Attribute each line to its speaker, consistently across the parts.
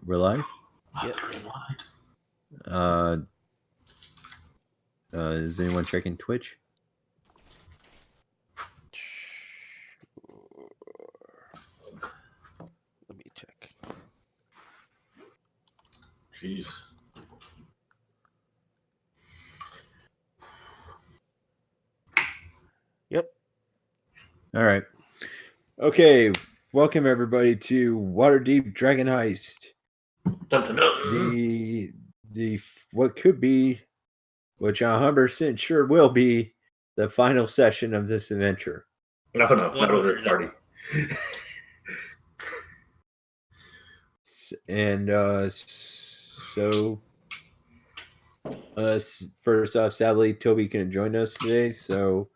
Speaker 1: We're live.
Speaker 2: Yep.
Speaker 1: Is anyone checking Twitch?
Speaker 2: Let me check.
Speaker 3: Jeez.
Speaker 2: Yep.
Speaker 1: All right. Okay. Welcome everybody to Waterdeep Dragon Heist.
Speaker 3: Dun, dun, dun.
Speaker 1: The what could be, which 100% sure will be, the final session of this adventure.
Speaker 3: No, not with this party.
Speaker 1: And first off, sadly, Toby couldn't join us today. So,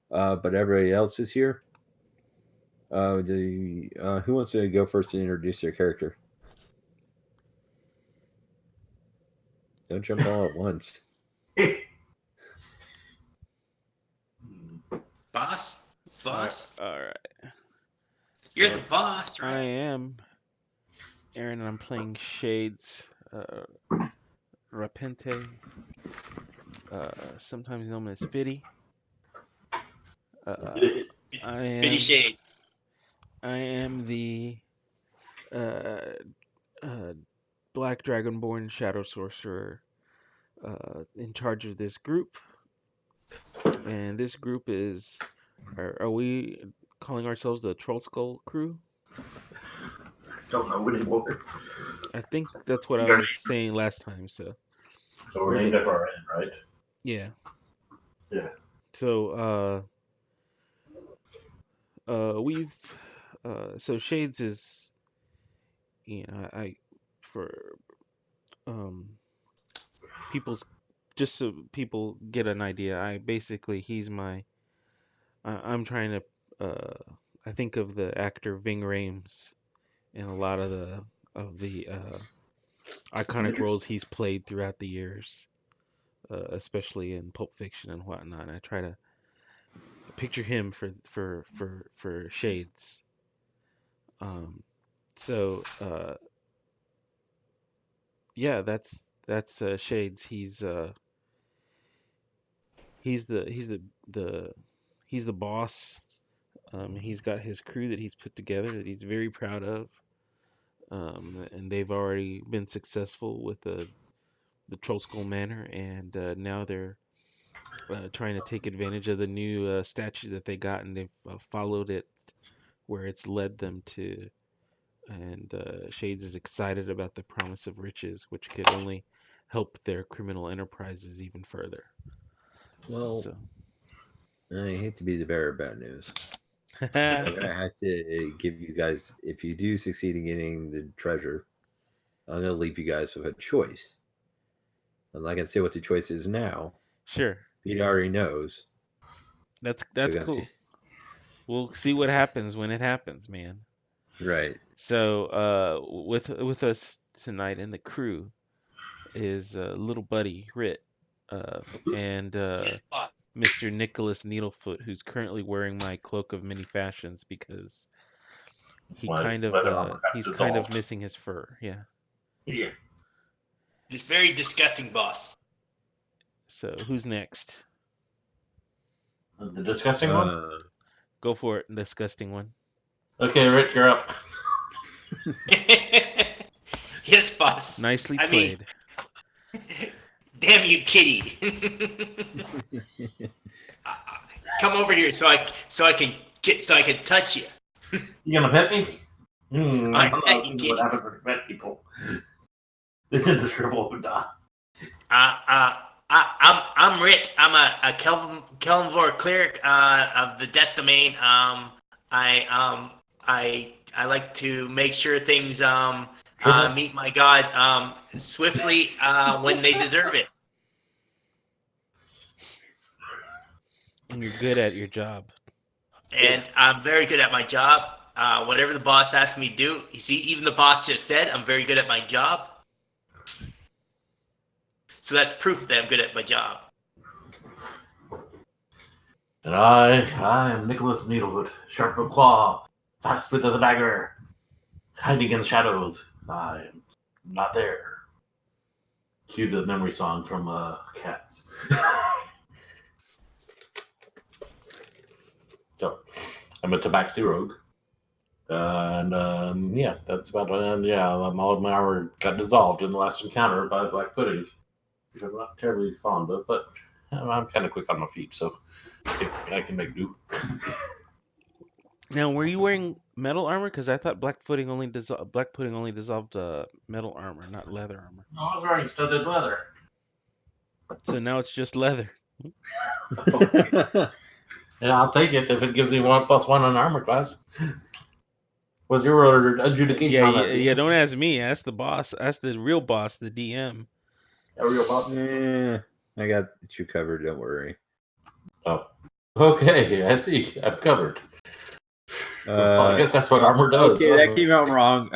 Speaker 1: but everybody else is here. Who wants to go first to introduce their character? Don't jump all at once.
Speaker 4: Boss?
Speaker 2: All right.
Speaker 4: You're the boss,
Speaker 2: I
Speaker 4: right?
Speaker 2: am Aaron, and I'm playing Shades Rapente, sometimes known as Fitty.
Speaker 4: Fitty Shade.
Speaker 2: I am the Black Dragonborn Shadow Sorcerer in charge of this group. And this group is... Are we calling ourselves the Troll Skull crew?
Speaker 3: Don't know anymore.
Speaker 2: I think that's what I was saying last time, so
Speaker 3: we're named after our end, right?
Speaker 2: yeah.
Speaker 3: Yeah.
Speaker 2: So so Shades is, people's, just so people get an idea, I'm trying to I think of the actor Ving Rhames in a lot of the iconic roles he's played throughout the years, especially in Pulp Fiction and whatnot. I try to picture him for Shades. Yeah, that's Shades. He's the boss. He's got his crew that he's put together that he's very proud of. And they've already been successful with the Troll Skull Manor, and now they're trying to take advantage of the new statue that they got, and they've followed it where it's led them to. And Shades is excited about the promise of riches, which could only help their criminal enterprises even further.
Speaker 1: Well, I hate to be the bearer of bad news. I'm gonna have to give you guys, if you do succeed in getting the treasure, I'm gonna leave you guys with a choice. I'm not gonna say what the choice is now.
Speaker 2: Sure.
Speaker 1: Pete already knows.
Speaker 2: That's cool. We'll see what happens when it happens, man.
Speaker 1: Right.
Speaker 2: So, with us tonight in the crew is little buddy Rit, and Mr. Nicholas Needlefoot, who's currently wearing my cloak of many fashions because he's kind of missing his fur. Yeah.
Speaker 4: Yeah. Just very disgusting, boss.
Speaker 2: So who's next?
Speaker 3: The disgusting one?
Speaker 2: Go for it, disgusting one.
Speaker 3: Okay, Rick, you're up.
Speaker 4: Yes, boss.
Speaker 2: Nicely played.
Speaker 4: Damn you, kitty! Come over here so I can touch you.
Speaker 3: You gonna pet me?
Speaker 4: I pet you, kitty.
Speaker 3: What happens when you pet people? They tend to shrivel up and die.
Speaker 4: I'm Rit. I'm a Kelvor cleric of the Death Domain. I like to make sure things meet my god swiftly when they deserve it.
Speaker 2: And you're good at your job.
Speaker 4: And I'm very good at my job. Whatever the boss asks me to do, you see, even the boss just said I'm very good at my job. So that's proof that I'm good at my job.
Speaker 3: And I am Nicholas Needlefoot, sharp of claw, fast with the dagger, hiding in the shadows. I am
Speaker 5: not there. Cue the memory song from Cats. So, I'm a Tabaxi rogue. And yeah, that's about all of my armor got dissolved in the last encounter by Black Pudding, which I'm not terribly fond of, but I'm kind of quick on my feet, so I can make do.
Speaker 2: Now, were you wearing metal armor? Because I thought Black Pudding only dissolved metal armor, not leather armor.
Speaker 5: No, I was wearing studded leather.
Speaker 2: So now it's just leather.
Speaker 5: Yeah, I'll take it if it gives me 1+1 on armor class. What's your adjudication on that?
Speaker 2: Yeah. Don't ask me. Ask the boss. Ask the real boss, the DM.
Speaker 5: A real boss?
Speaker 1: Yeah, I got you covered. Don't worry.
Speaker 5: Oh, okay. I see. I'm covered. Well, I guess that's what armor does.
Speaker 1: Okay, that came out wrong.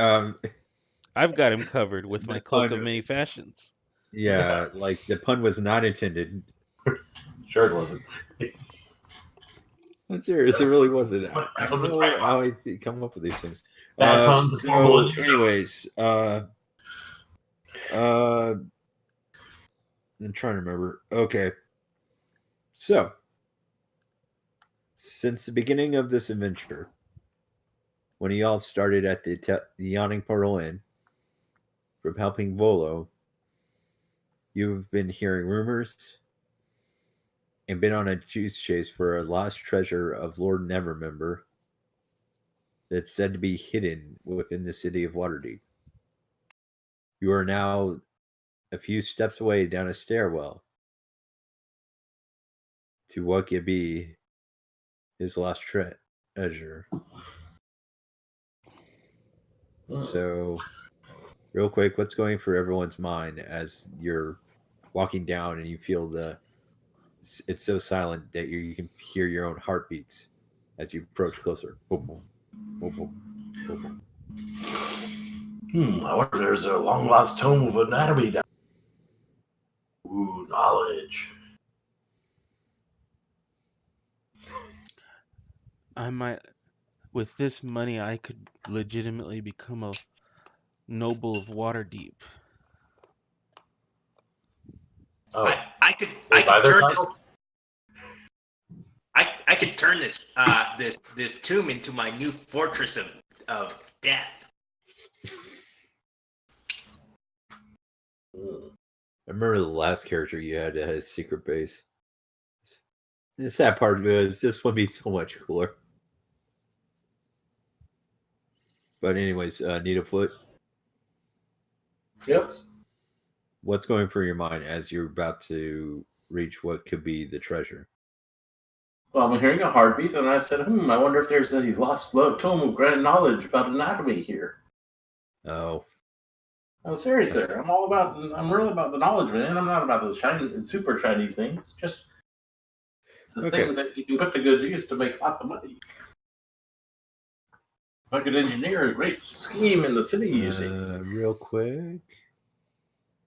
Speaker 2: I've got him covered with my cloak of many fashions.
Speaker 1: Yeah, like the pun was not intended.
Speaker 5: Sure, it wasn't.
Speaker 1: I'm serious. It really wasn't. I don't know how I come up with these things.
Speaker 5: Bad puns.
Speaker 1: So, anyways, I'm trying to remember. Okay. So, since the beginning of this adventure, when you all started at the Yawning Portal Inn, from helping Volo, you've been hearing rumors and been on a juice chase for a lost treasure of Lord Nevermember that's said to be hidden within the city of Waterdeep. You are now a few steps away down a stairwell to what could be his lost treasure. So, real quick, what's going through everyone's mind as you're walking down and you feel it's so silent that you can hear your own heartbeats as you approach closer. Boom, boom, boom, boom, boom.
Speaker 5: I wonder if there's a long lost tome of anatomy down. Ooh, knowledge.
Speaker 2: I might, with this money, I could legitimately become a noble of Waterdeep.
Speaker 5: Oh,
Speaker 4: I could turn this. I could turn this this tomb into my new fortress of death.
Speaker 1: I remember the last character you had that had a secret base. The sad part is this would be so much cooler. But anyways, Needlefoot.
Speaker 5: Yes.
Speaker 1: What's going through your mind as you're about to reach what could be the treasure?
Speaker 5: Well, I'm hearing a heartbeat, and I said, I wonder if there's a lost tome of grand knowledge about anatomy here.
Speaker 1: Oh.
Speaker 5: I'm serious there. I'm really about the knowledge, man. I'm not about the shiny, super shiny things. Just the things that you can put to good use to make lots of money. If I could engineer a great scheme in the city, you see.
Speaker 1: Real quick.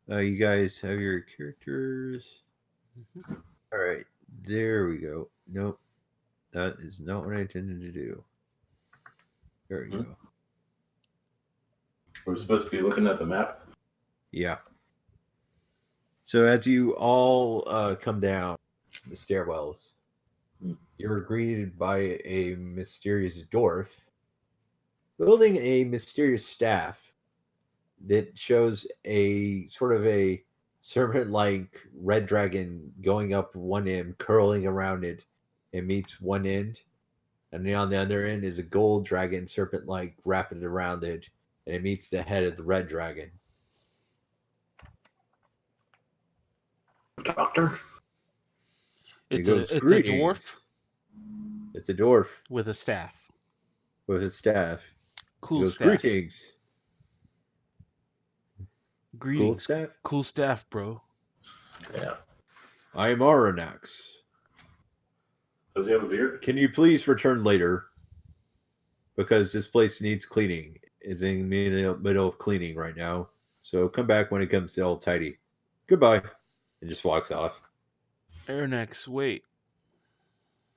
Speaker 1: You guys have your characters. Mm-hmm. All right. There we go. Nope. That is not what I intended to do. There we go.
Speaker 5: We're supposed to be looking at the map?
Speaker 1: Yeah. So as you all come down the stairwells, you're greeted by a mysterious dwarf building a mysterious staff that shows a sort of a serpent-like red dragon going up one end, curling around it, and meets one end. And then on the other end is a gold dragon, serpent-like, wrapping around it, and it meets the head of the red dragon.
Speaker 5: Doctor?
Speaker 2: It's a dwarf.
Speaker 1: It's a dwarf.
Speaker 2: With a staff.
Speaker 1: With his staff.
Speaker 2: Cool staff.
Speaker 1: Greetings.
Speaker 2: Cool staff? Cool staff, bro.
Speaker 5: Yeah.
Speaker 1: I am Aranax.
Speaker 5: Does he have a beard?
Speaker 1: Can you please return later? Because this place needs cleaning. It's in the middle of cleaning right now. So come back when it comes all tidy. Goodbye. And just walks off.
Speaker 2: Aranax, wait.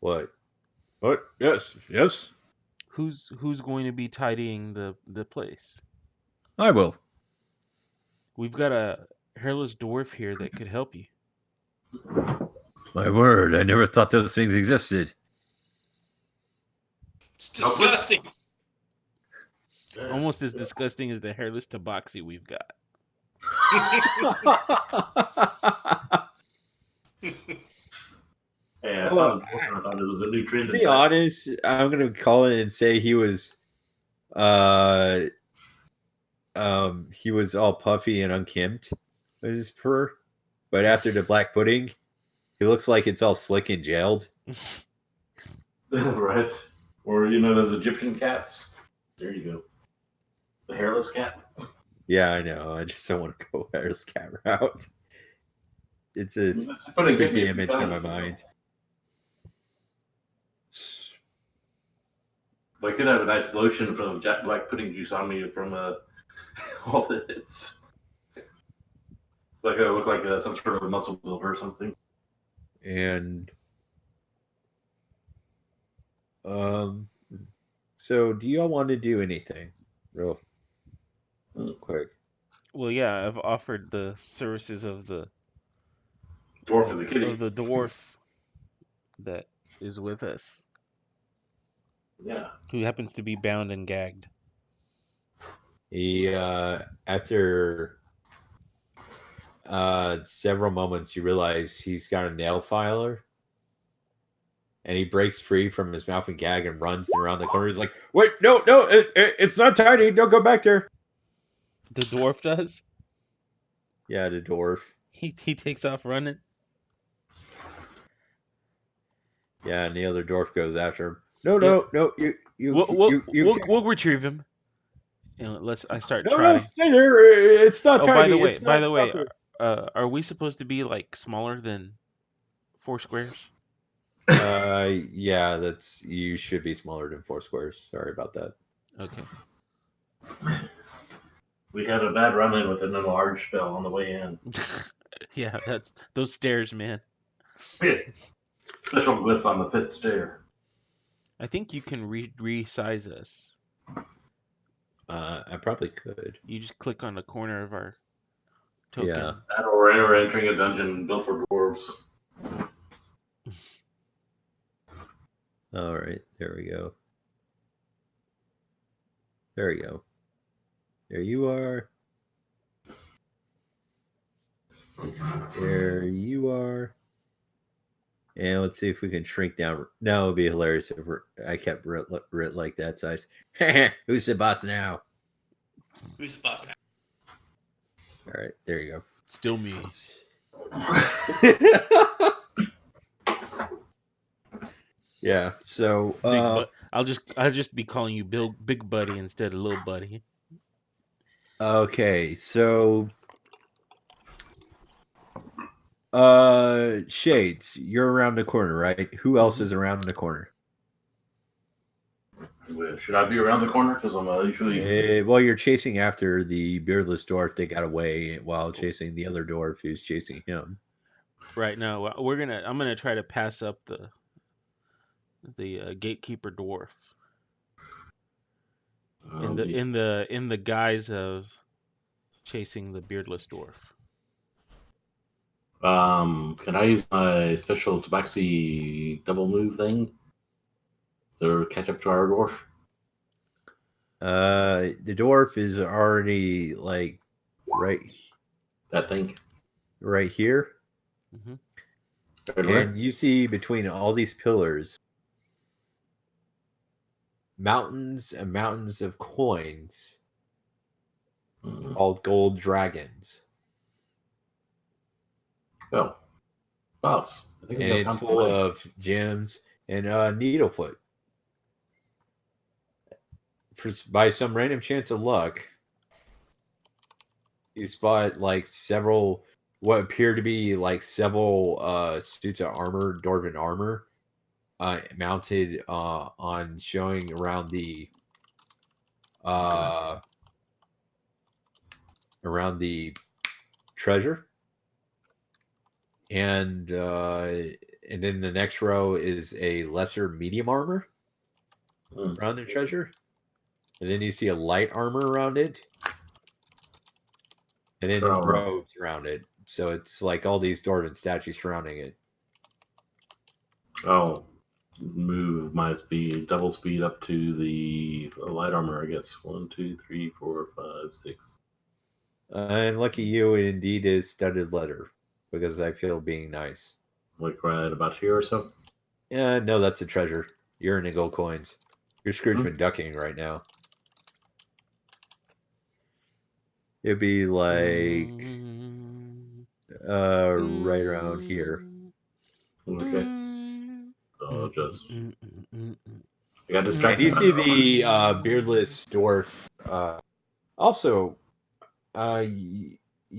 Speaker 1: What? What? Yes. Yes.
Speaker 2: Who's going to be tidying the place?
Speaker 1: I will.
Speaker 2: We've got a hairless dwarf here that could help you.
Speaker 1: My word, I never thought those things existed.
Speaker 4: It's disgusting.
Speaker 2: Almost as disgusting as the hairless tabaxi we've got.
Speaker 5: Yeah, I saw the book and I thought it was a new trend.
Speaker 1: To be honest, I'm gonna call it and say he was all puffy and unkempt with his fur. But after the black pudding, he looks like it's all slick and gelled.
Speaker 5: Right. Or, you know, those Egyptian cats. There you go. The hairless cat.
Speaker 1: Yeah, I know. I just don't want to go hairless cat route. It's a
Speaker 5: But it
Speaker 1: big
Speaker 5: get me
Speaker 1: image in my mind.
Speaker 5: I could have a nice lotion from Jack Black pudding juice on me from all the hits. Like I look like some sort of a muscle builder or something.
Speaker 1: And so do y'all want to do anything real quick?
Speaker 2: Well, yeah, I've offered the services of the
Speaker 5: Dwarf of the kitty.
Speaker 2: of the dwarf that is with us,
Speaker 5: Yeah.
Speaker 2: who happens to be bound and gagged.
Speaker 1: He after several moments, you realize he's got a nail filer, and he breaks free from his mouth and gag and runs around the corner. He's like, "Wait, no, it's not tiny. Don't go back there."
Speaker 2: The dwarf does.
Speaker 1: Yeah, the dwarf.
Speaker 2: He takes off running.
Speaker 1: Yeah, and the other dwarf goes after him. No,
Speaker 2: We'll retrieve him. And I start
Speaker 1: no,
Speaker 2: trotting.
Speaker 1: stay there. It's not
Speaker 2: Oh,
Speaker 1: tiny.
Speaker 2: by the way, are we supposed to be like smaller than 4 squares?
Speaker 1: Yeah, you should be smaller than 4 squares. Sorry about that.
Speaker 2: Okay.
Speaker 5: We had a bad run-in with an enlarge spell on the way in.
Speaker 2: Yeah, that's those stairs, man.
Speaker 5: Yeah. Special glyph on the 5th stair.
Speaker 2: I think you can resize us.
Speaker 1: I probably could.
Speaker 2: You just click on the corner of our token.
Speaker 1: Yeah.
Speaker 5: That or we're entering a dungeon built for dwarves.
Speaker 1: All right, there we go. There we go. There you are. There you are. And let's see if we can shrink down. No, it would be hilarious if I kept Rit like that size. Who's the boss now?
Speaker 4: Who's the boss now?
Speaker 1: All right, there you go.
Speaker 2: Still me.
Speaker 1: Yeah. So
Speaker 2: I'll just be calling you Big Buddy instead of Little Buddy.
Speaker 1: okay, so Shades, you're around the corner, right? Who else is around the corner?
Speaker 5: Should I be around the corner? Because I'm usually...
Speaker 1: Well, you're chasing after the beardless dwarf that got away while chasing the other dwarf who's chasing him.
Speaker 2: Right now, I'm gonna try to pass up the gatekeeper dwarf in the guise of chasing the beardless dwarf.
Speaker 5: Can I use my special tabaxi double move thing to catch up to our dwarf?
Speaker 1: The dwarf is already like right.
Speaker 5: That thing
Speaker 1: right here.
Speaker 2: Mm-hmm.
Speaker 1: And you see between all these pillars mountains and mountains of coins called gold dragons.
Speaker 5: Oh, boss! I think
Speaker 1: and it's full of gems and Needlefoot. By some random chance of luck, you spot like several what appear to be like several suits of armor, dwarven armor, mounted on showing around the treasure. And then the next row is a lesser medium armor around the treasure. And then you see a light armor around it. and then
Speaker 5: Oh, right.
Speaker 1: robes around it. So it's like all these dwarven statues surrounding it.
Speaker 5: Oh, move my speed, double speed up to the light armor, I guess. 1, 2, 3, 4, 5, 6.
Speaker 1: And lucky you, it indeed is studded leather, because I feel being nice.
Speaker 5: Like right about here or so.
Speaker 1: Yeah, no, that's a treasure. You're in gold coins. You're Scrooge
Speaker 5: Hmm.
Speaker 1: McDucking right now. It'd be like right around here.
Speaker 5: Okay. So just I got
Speaker 1: And
Speaker 5: distracted.
Speaker 1: you see the beardless dwarf. Also, you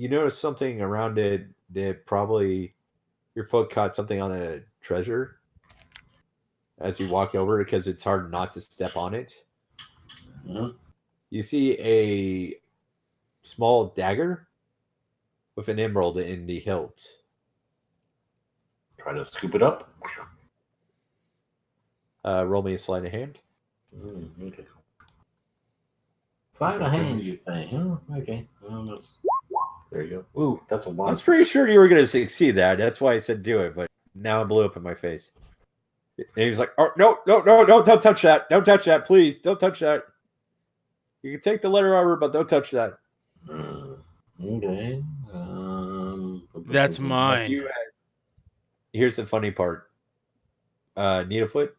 Speaker 1: notice something around it that probably your foot caught something on a treasure as you walk over because it's hard not to step on it.
Speaker 5: Mhm.
Speaker 1: You see a small dagger with an emerald in the hilt.
Speaker 5: Try to scoop it up.
Speaker 1: Roll me a sleight of hand.
Speaker 5: Okay. Sleight of hand, you say? Huh? Okay. There you go. Ooh, that's a
Speaker 1: I
Speaker 5: one.
Speaker 1: was pretty sure you were going to succeed that. That's why I said do it, but now it blew up in my face. And he's like, "Oh no, don't touch that! Don't touch that, please! Don't touch that! You can take the letter armor, but don't touch that."
Speaker 5: Okay.
Speaker 2: That's mine.
Speaker 1: Here's the funny part. Needlefoot,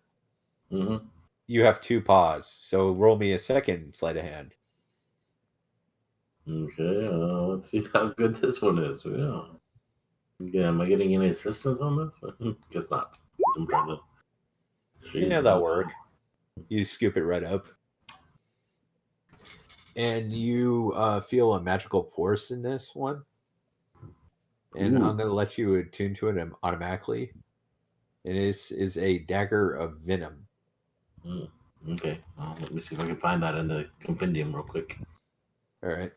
Speaker 5: Mm-hmm.
Speaker 1: you have 2 paws, so roll me a second sleight of hand.
Speaker 5: Okay. Let's see how good this one is. Yeah. Yeah. Am I getting any assistance on this? Guess not. Guess I'm trying to.
Speaker 1: Yeah, that'll work. You scoop it right up. And you feel a magical force in this one. And
Speaker 5: Ooh.
Speaker 1: I'm going to let you attune to it automatically. And this is a dagger of venom.
Speaker 5: Okay. Let me see if I can find that in the compendium real quick.
Speaker 1: All right.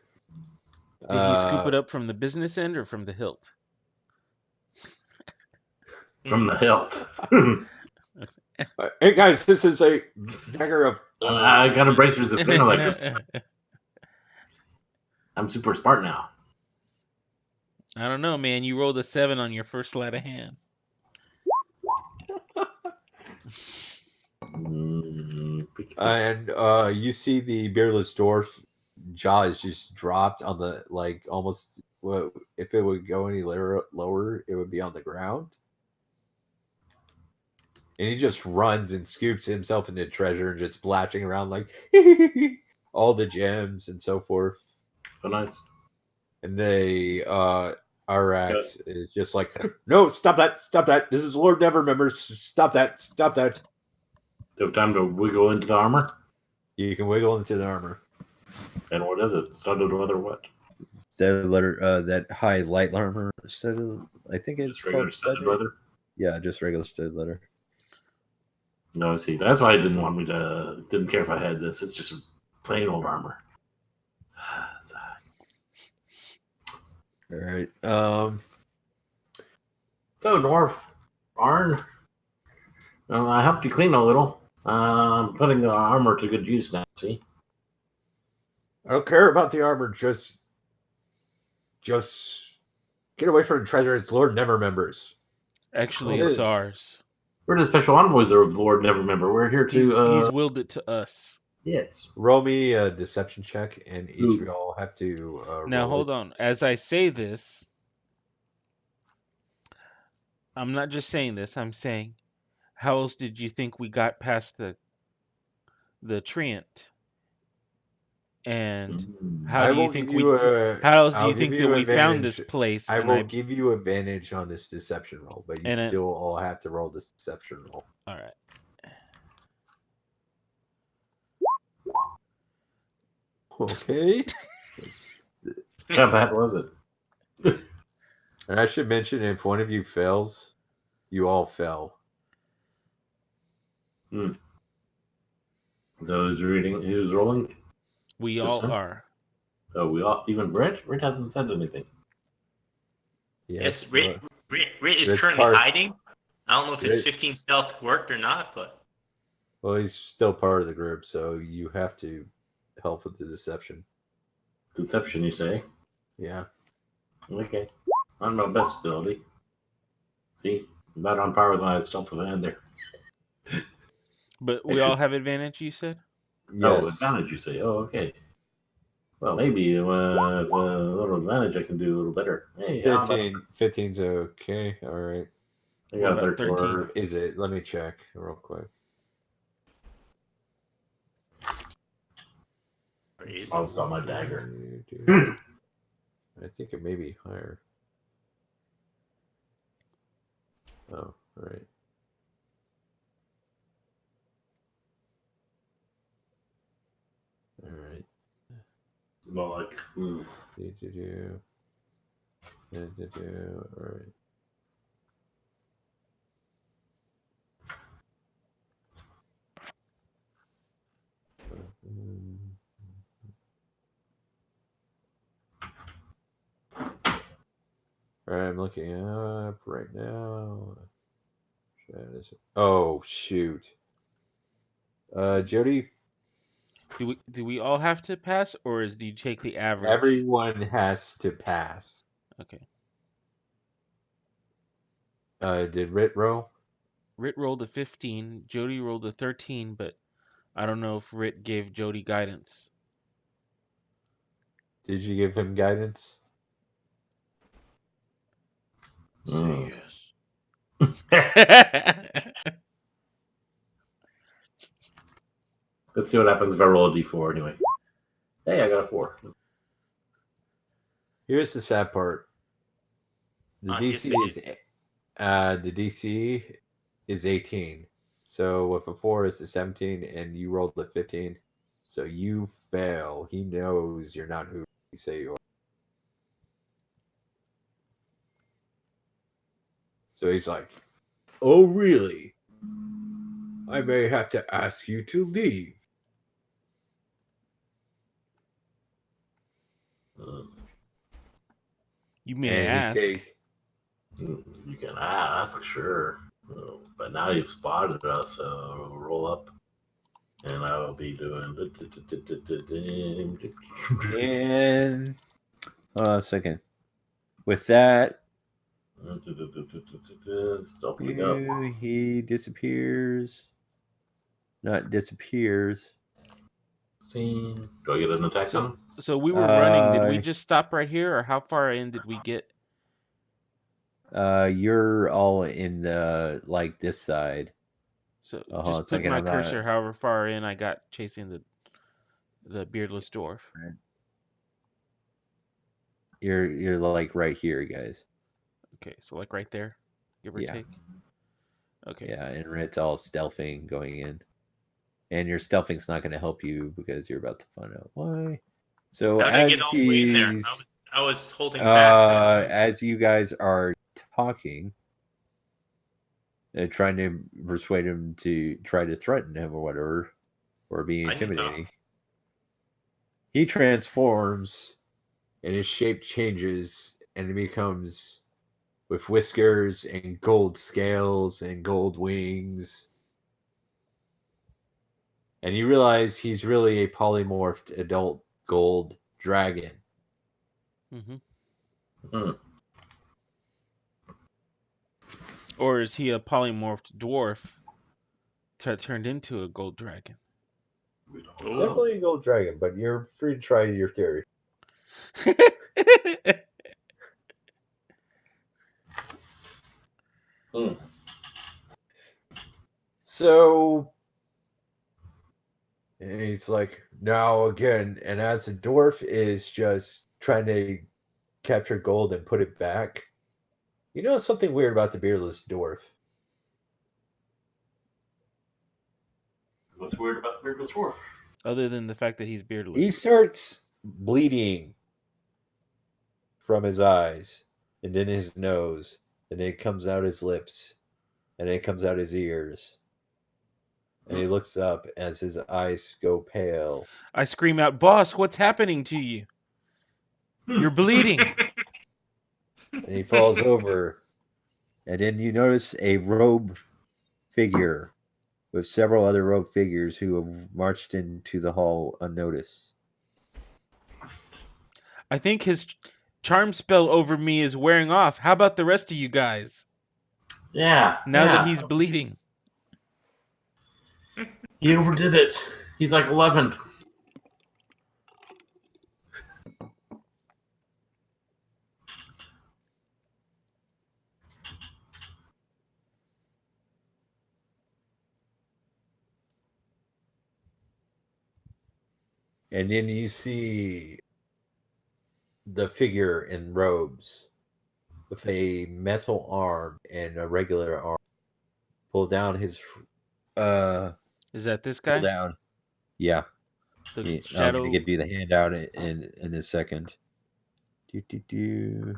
Speaker 2: Did he scoop it up from the business end or from the hilt?
Speaker 5: From the hilt.
Speaker 1: Hey guys, this is a dagger of.
Speaker 5: I got a bracer's the thing. I'm super smart now.
Speaker 2: I don't know, man. You rolled a 7 on your first sleight of hand.
Speaker 1: And you see the beardless dwarf jaw is just dropped on the almost. Well, if it would go any lower, it would be on the ground. And he just runs and scoops himself into treasure and just splashing around like all the gems and so forth.
Speaker 5: So nice.
Speaker 1: And they Arax is just like, no, stop that. This is Lord Nevermembers. Stop that.
Speaker 5: Do you have time to wiggle into the armor?
Speaker 1: You can wiggle into the armor.
Speaker 5: And what is it? Studded leather what?
Speaker 1: Studded leather, that high light armor. I think it's
Speaker 5: Just regular
Speaker 1: called
Speaker 5: studded leather?
Speaker 1: Yeah, just regular studded leather.
Speaker 5: No, see, that's why I didn't care if I had this. It's just plain old armor.
Speaker 1: All right.
Speaker 5: So, Dwarf, Arn, I helped you clean a little. I'm putting the armor to good use now, see?
Speaker 1: I don't care about the armor. Just get away from the treasure. It's Lord Nevermembers.
Speaker 2: Actually, it's ours.
Speaker 5: We're the special envoys of Lord Nevermember. We're here to...
Speaker 2: He's willed it to us.
Speaker 5: Yes.
Speaker 1: Roll me a deception check, and each of y'all have to
Speaker 2: now, hold
Speaker 1: it.
Speaker 2: on. As I say this, I'm not just saying this. I'm saying, how else did you think we got past the Treant? And how do you think how else do you think that we found this place?
Speaker 1: I will give you advantage on this deception roll, but you still all have to roll this deception roll.
Speaker 2: All right.
Speaker 1: Okay.
Speaker 5: How bad was it?
Speaker 1: And I should mention, if one of you fails, you all fail.
Speaker 5: So who's reading? Who's rolling?
Speaker 2: We all are.
Speaker 5: Oh, we all. Even Rit? Rit hasn't said anything.
Speaker 4: Yes, Rit is currently hiding. I don't know if his 15 stealth worked or not, but.
Speaker 1: Well, he's still part of the group, so you have to help with the deception.
Speaker 5: Deception, you say?
Speaker 1: Yeah.
Speaker 5: Okay. I'm my best ability. See, I'm not on par with my stealth of hand there.
Speaker 2: But we all have advantage, you said?
Speaker 5: Oh,
Speaker 1: Yes.
Speaker 5: advantage, you say? Oh, okay. Well, maybe with a little advantage, I can do a little better. Hey, how about
Speaker 1: 15's okay. All right.
Speaker 5: I
Speaker 2: What
Speaker 5: got a
Speaker 2: about
Speaker 5: 13.
Speaker 2: 13?
Speaker 1: Or is it? Let me check real quick.
Speaker 5: I'll sell my dagger.
Speaker 1: I think it may be higher. Oh, all right. All right.
Speaker 5: More like,
Speaker 1: Do. All right. All right, I'm looking up right now. Oh shoot. Jody,
Speaker 2: Do we all have to pass, or do you take the average?
Speaker 1: everyone has to pass.
Speaker 2: Okay.
Speaker 1: Did Rit roll?
Speaker 2: Rit rolled a 15. Jody rolled a 13, but I don't know if Rit gave Jody guidance.
Speaker 1: Did you give him guidance?
Speaker 2: Say yes.
Speaker 5: let's see what happens if I roll a d4 anyway. Hey, I got a 4.
Speaker 1: Here's the sad part. The DC is the DC is 18. So with a 4 it's a 17 and you rolled a 15. So you fail. He knows you're not who you say you are. So he's like, "Oh really? I may have to ask you to leave."
Speaker 2: You may ask.
Speaker 5: You can ask, sure. But now you've spotted us, so roll up. And I will be doing.
Speaker 1: And hold on a second. With that,
Speaker 5: Still pick up.
Speaker 1: he disappears. Not disappears.
Speaker 5: Do I get an attack on him?
Speaker 2: So we were running. Did we just stop right here, or how far in did we get?
Speaker 1: You're all in the like this side.
Speaker 2: So just put my cursor however far in I got chasing the beardless dwarf.
Speaker 1: You're like right here, guys.
Speaker 2: Okay, so like right there, give or take. Okay.
Speaker 1: Yeah, and Rit's all stealthing going in. And your stealthing's not going to help you because you're about to find out why. So
Speaker 4: How did I get all the way in there? I was holding back.
Speaker 1: As you guys are talking, trying to persuade him to try to threaten him or whatever, or be intimidating, he transforms and his shape changes and it becomes with whiskers and gold scales and gold wings. And you realize he's really a polymorphed adult gold dragon.
Speaker 2: Or is he a polymorphed dwarf turned into a gold dragon?
Speaker 1: Definitely a gold dragon, but you're free to try your theory. So, and he's like, now again, and as the dwarf is just trying to capture gold and put it back, you know something weird about the beardless dwarf?
Speaker 5: What's weird about the beardless dwarf?
Speaker 2: Other than the fact that he's beardless.
Speaker 1: He starts bleeding from his eyes, and then his nose, and it comes out his lips, and it comes out his ears. And he looks up as his eyes go pale.
Speaker 2: I scream out, "Boss, what's happening to you? You're bleeding."
Speaker 1: And he falls over. And then you notice a robe figure with several other robe figures who have marched into the hall unnoticed.
Speaker 2: I think charm spell over me is wearing off. How about the rest of you guys?
Speaker 5: Yeah.
Speaker 2: Now that
Speaker 5: yeah.
Speaker 2: he's bleeding.
Speaker 5: He overdid it. He's like 11.
Speaker 1: And then you see the figure in robes with a metal arm and a regular arm pull down his
Speaker 2: Is that this
Speaker 1: pull
Speaker 2: guy?
Speaker 1: down. Yeah.
Speaker 2: The
Speaker 1: I'm
Speaker 2: shadow.
Speaker 1: gonna give you the handout in a second. Do.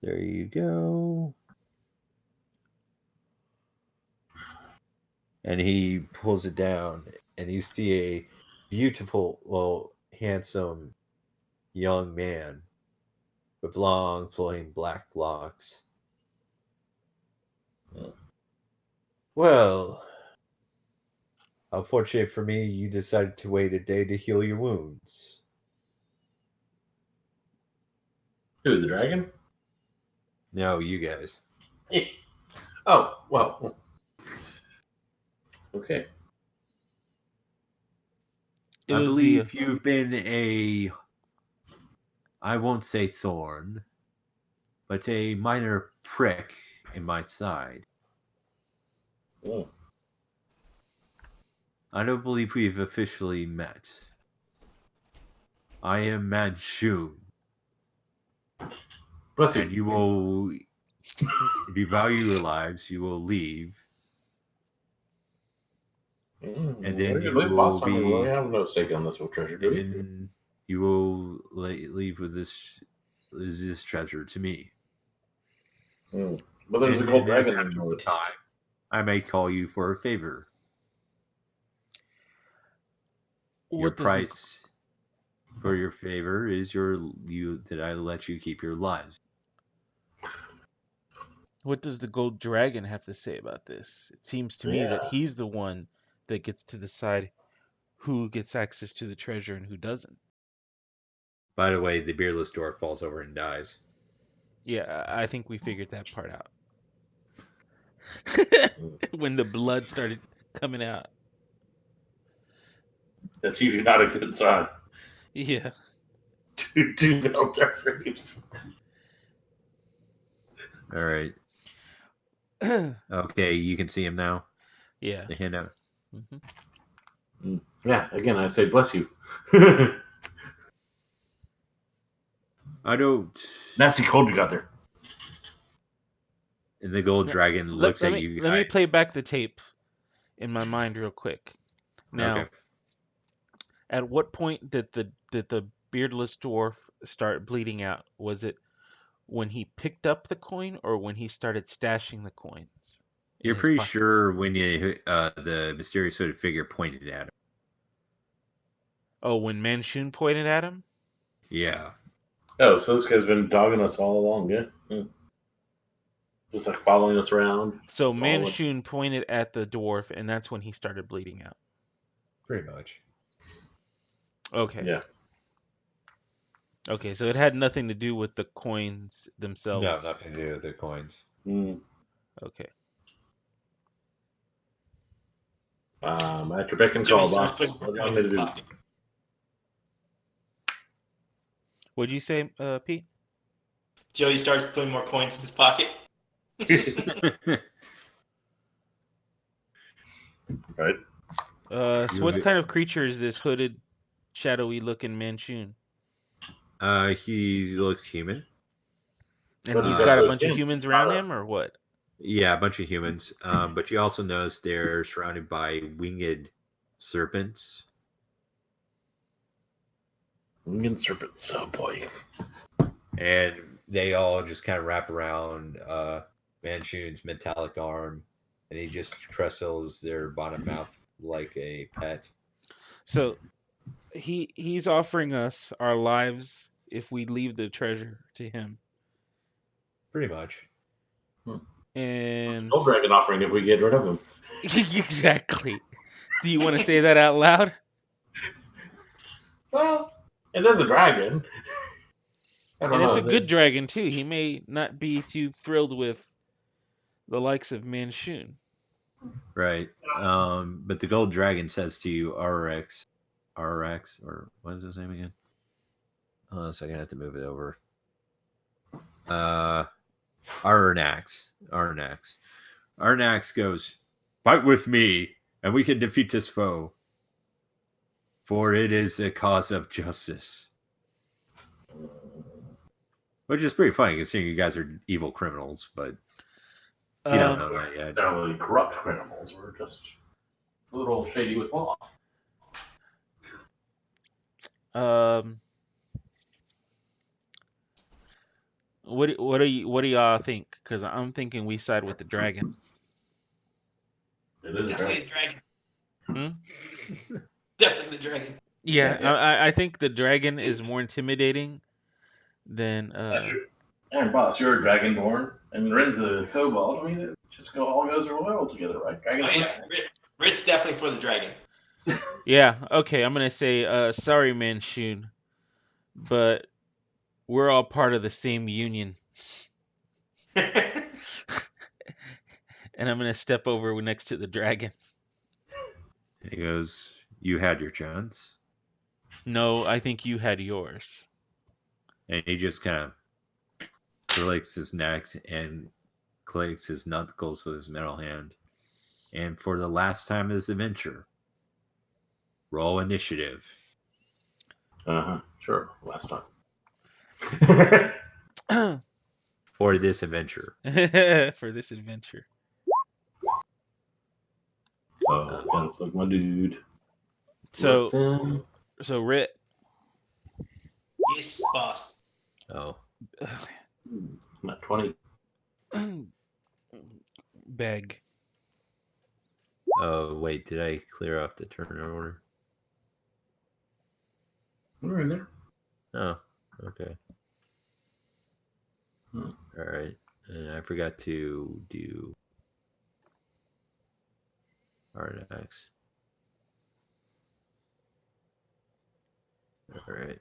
Speaker 1: There you go. And he pulls it down, and you see a beautiful, well, handsome young man with long, flowing black locks. Well, unfortunate for me, you decided to wait a day to heal your wounds.
Speaker 5: Who, the dragon?
Speaker 1: No, you guys.
Speaker 5: Oh, well. Okay.
Speaker 2: It
Speaker 1: I
Speaker 2: was
Speaker 1: believe you've been I won't say thorn, but a minor prick in my side.
Speaker 5: Oh.
Speaker 1: I don't believe we've officially met. I am Manchun,
Speaker 5: Bless
Speaker 1: and
Speaker 5: you.
Speaker 1: you will, if you value your lives, you will leave, and then you will
Speaker 5: We
Speaker 1: be,
Speaker 5: have no stake on this treasure, do
Speaker 1: and
Speaker 5: we?
Speaker 1: then you will leave with this treasure to me.
Speaker 5: But there's
Speaker 1: And
Speaker 5: a gold
Speaker 1: then
Speaker 5: dragon
Speaker 1: after
Speaker 5: in
Speaker 1: some
Speaker 5: it.
Speaker 1: time, I may call you for a favor. Your
Speaker 2: what does the,
Speaker 1: price for your favor is that I let you keep your lives.
Speaker 2: what does the gold dragon have to say about this? It seems to me that
Speaker 5: Yeah.
Speaker 2: he's the one that gets to decide who gets access to the treasure and who doesn't.
Speaker 1: By the way, the beardless dwarf falls over and dies.
Speaker 2: Yeah, I think we figured that part out. When the blood started coming out.
Speaker 5: That's usually not a good sign.
Speaker 2: Yeah.
Speaker 5: Two belt dressers.
Speaker 1: All right. Okay, you can see him now.
Speaker 2: Yeah.
Speaker 1: The handout.
Speaker 2: Mm-hmm.
Speaker 5: Yeah, again, I say bless you.
Speaker 1: I don't.
Speaker 5: Nasty cold you got there.
Speaker 1: And the gold dragon looks at you.
Speaker 2: Let me play back the tape in my mind real quick. Now,
Speaker 1: Okay.
Speaker 2: at what point did the beardless dwarf start bleeding out? Was it when he picked up the coin or when he started stashing the coins?
Speaker 1: You're pretty sure when the mysterious hooded figure pointed at him.
Speaker 2: Oh, when Manchun pointed at him?
Speaker 1: Yeah.
Speaker 5: Oh, so this guy's been dogging us all along, yeah? Just like following us around.
Speaker 2: So
Speaker 5: Just all
Speaker 2: Manchun pointed at the dwarf, and that's when he started bleeding out.
Speaker 1: Pretty much.
Speaker 2: Okay.
Speaker 5: Yeah.
Speaker 2: Okay, so it had nothing to do with the coins themselves.
Speaker 1: No, nothing to do with the coins.
Speaker 2: Okay.
Speaker 5: At your beck and call, boss. What do you want me to do?
Speaker 2: What'd you say, Pete?
Speaker 4: Joey starts putting more coins in his pocket.
Speaker 5: Right.
Speaker 2: So what kind of creature is this hooded, shadowy looking Manchun?
Speaker 1: He looks human.
Speaker 2: And he's got a bunch of humans around him, or what?
Speaker 1: Yeah, a bunch of humans. But you also notice they're surrounded by winged serpents.
Speaker 5: Winged serpents, oh boy.
Speaker 1: And they all just kind of wrap around Manchun's metallic arm, and he just trestles their bottom mouth like a pet.
Speaker 2: So he's offering us our lives if we leave the treasure to him.
Speaker 1: Pretty much.
Speaker 2: And
Speaker 5: Gold dragon offering if we get rid of him.
Speaker 2: Exactly. Do you want to say that out loud?
Speaker 5: Well, it is a dragon. I don't
Speaker 2: And it's
Speaker 5: know.
Speaker 2: a good dragon too. He may not be too thrilled with the likes of Manchun.
Speaker 1: Right. But the gold dragon says to you, RX, or what is his name again? So I'm gonna have to move it over. Arnax. Arnax goes, fight with me, and we can defeat this foe. For it is a cause of justice. Which is pretty funny considering you guys are evil criminals, but you don't know that yet.
Speaker 5: Necessarily corrupt criminals. We're just a little shady with law.
Speaker 2: What do y'all think? Because I'm thinking we side with the dragon.
Speaker 5: It is a
Speaker 4: Definitely
Speaker 5: dragon.
Speaker 4: the dragon.
Speaker 2: Hmm?
Speaker 4: Definitely the dragon.
Speaker 2: Yeah,
Speaker 1: Yeah.
Speaker 2: I think the dragon is more intimidating than
Speaker 5: And boss, you're a dragonborn, and Ren's a kobold. I mean, it just all goes well together, right? Dragons.
Speaker 4: Oh, yeah. Rit's definitely for the dragon.
Speaker 2: Yeah, okay, I'm gonna say sorry Manchun, but we're all part of the same union. And I'm gonna step over next to the dragon.
Speaker 1: And he goes, you had your chance.
Speaker 2: No, I think you had yours.
Speaker 1: And he just kind of clicks his neck and clicks his knuckles with his metal hand. And for the last time of this adventure, roll initiative.
Speaker 5: Sure. Last time.
Speaker 1: For this adventure.
Speaker 2: For this adventure.
Speaker 5: Oh, kind of like my dude.
Speaker 2: So
Speaker 5: But,
Speaker 2: Rit,
Speaker 4: Yes, boss.
Speaker 1: Oh.
Speaker 5: not 20.
Speaker 2: beg.
Speaker 1: Oh, wait, did I clear off the turn order?
Speaker 5: We're in there.
Speaker 1: Oh, okay.
Speaker 5: Hmm.
Speaker 1: All right. And I forgot to do Artax. All right.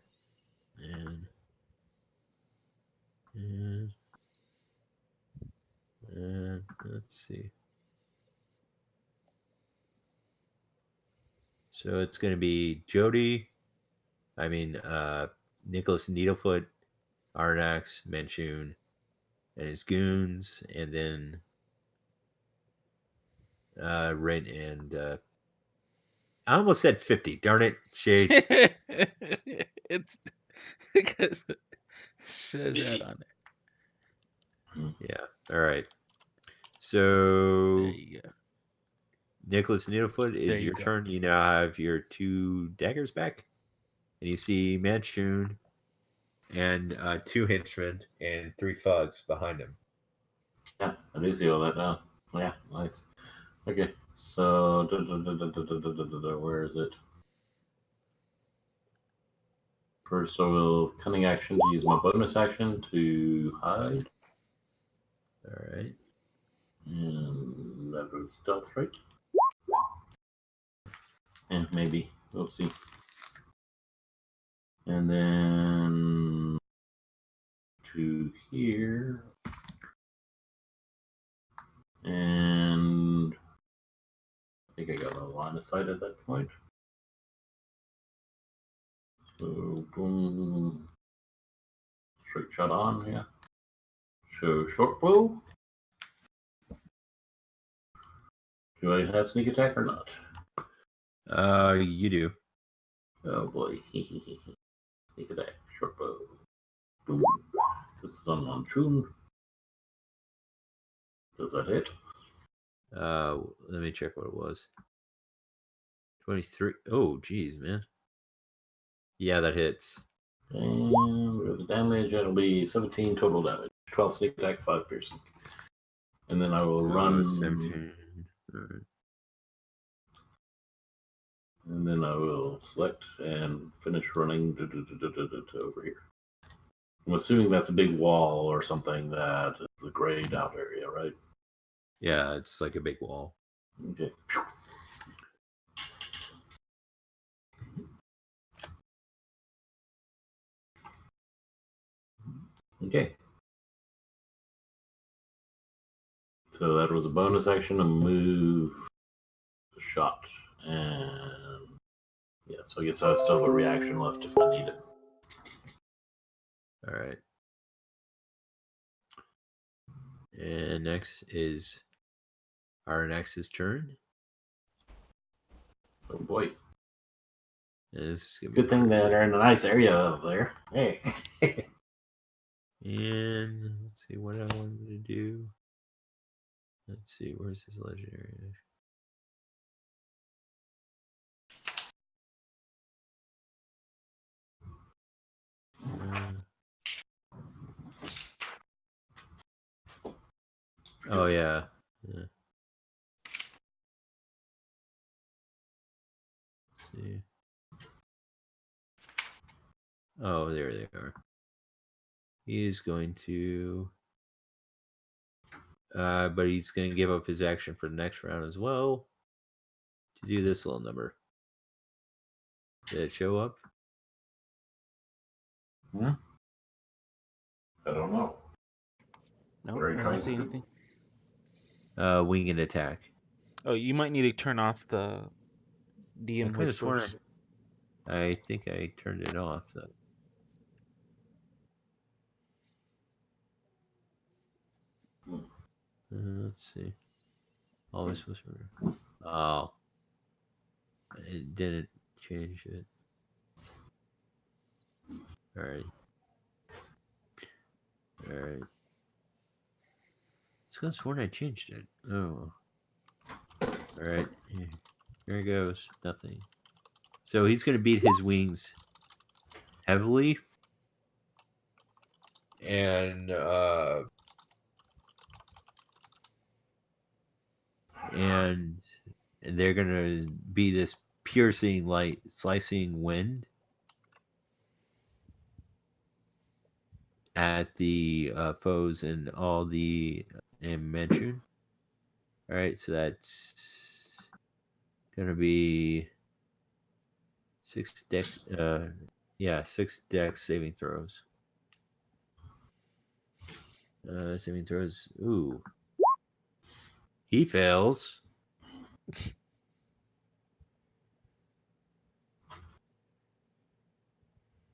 Speaker 1: And let's see. So it's going to be Nicholas Needlefoot, Arnax, Manchun, and his goons, and then Rin and I almost said 50. Darn it, Shades.
Speaker 2: It's because it says that on it.
Speaker 1: Yeah. All right. So
Speaker 2: There you go.
Speaker 1: Nicholas Needlefoot
Speaker 2: There
Speaker 1: is
Speaker 2: you
Speaker 1: your
Speaker 2: go.
Speaker 1: turn. You now have your 2 daggers back. And you see Manchun and 2 henchmen and 3 thugs behind him.
Speaker 5: Yeah, I do see all that now. Yeah, nice. Okay, so where is it? First, I will cunning action to use my bonus action to hide,
Speaker 1: All right.
Speaker 5: and that was stealth, right? And maybe we'll see. And then to here, and I think I got a line of sight at that point. So boom, straight shot on, yeah. So short bow. Do I have sneak attack or not?
Speaker 1: You do.
Speaker 5: Oh boy, sneak attack, short bow. Boom. This is on Monsoon. Does that hit?
Speaker 1: Let me check what it was. 23. Oh, geez, man. Yeah, that hits.
Speaker 5: And with the damage, it'll be 17 total damage. 12 sneak attack, 5 piercing. And then I will run.
Speaker 1: 17. All right.
Speaker 5: And then I will select and finish running to over here. I'm assuming that's a big wall or something that is the grayed out area, right?
Speaker 1: Yeah, it's like a big wall.
Speaker 5: Okay. Okay. So that was a bonus action, a move, a shot, and yeah. So I guess I still have a reaction left if I need it.
Speaker 1: All right. And next is our next's turn.
Speaker 5: Oh boy.
Speaker 1: And this is gonna be
Speaker 5: Good thing that
Speaker 1: crazy.
Speaker 5: they're in a nice area over there. Hey.
Speaker 1: And let's see what I wanted to do. Let's see, where's his legendary? Oh yeah. Let's see. Oh, there they are. He is going to, but he's going to give up his action for the next round as well to do this little number. Did it show up?
Speaker 5: I don't know.
Speaker 2: No,
Speaker 5: What are you
Speaker 2: I
Speaker 5: trying
Speaker 2: don't
Speaker 5: to
Speaker 2: see
Speaker 5: do?
Speaker 2: anything.
Speaker 1: Wing and attack.
Speaker 2: Oh, you might need to turn off the
Speaker 1: I
Speaker 2: DM
Speaker 1: could have sworn
Speaker 2: whispers.
Speaker 1: I think I turned it off though. Let's see. Always whisper. Oh, it didn't change it. All right. All right. It's because sworn I changed it. Oh. All right. Here it goes. Nothing. So he's going to beat his wings heavily. And they're going to be this piercing light, slicing wind at the foes and all the mention. All right, so that's going to be 6 dex. 6 dex saving throws. Saving throws. Ooh, he fails.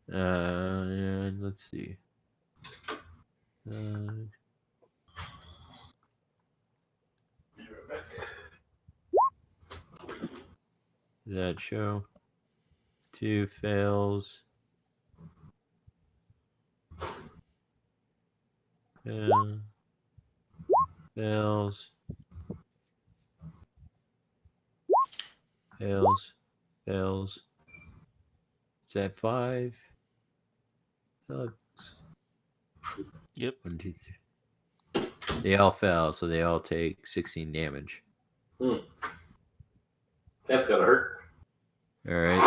Speaker 1: And let's see. Did that show? 2 fails. Fails. Fails. Fails. Is that 5?
Speaker 2: Yep.
Speaker 1: 1, 2, 3. They all fell, so they all take 16 damage.
Speaker 5: That's gotta hurt.
Speaker 1: All right.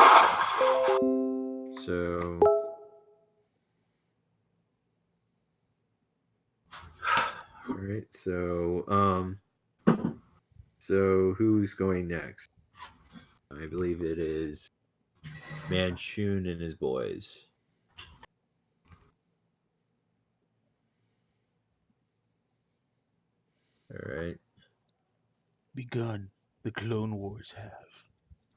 Speaker 1: So. All right. So who's going next? I believe it is Manchun and his boys. All right.
Speaker 2: Begun. The Clone Wars have.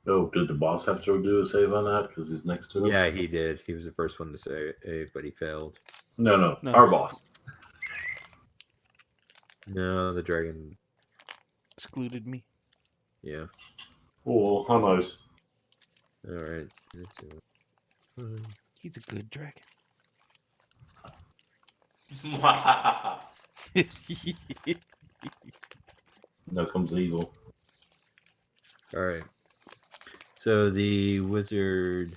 Speaker 5: Oh, did the boss have to do a save on that because he's next to him?
Speaker 1: Yeah, he did. He was the first one to say it, but he failed.
Speaker 5: No,
Speaker 2: No.
Speaker 5: our boss.
Speaker 1: No, the dragon.
Speaker 2: Excluded me.
Speaker 1: Yeah.
Speaker 5: Oh, how nice.
Speaker 1: All right. Let's see.
Speaker 2: He's a good dragon.
Speaker 5: Now comes evil.
Speaker 1: All right. So the wizard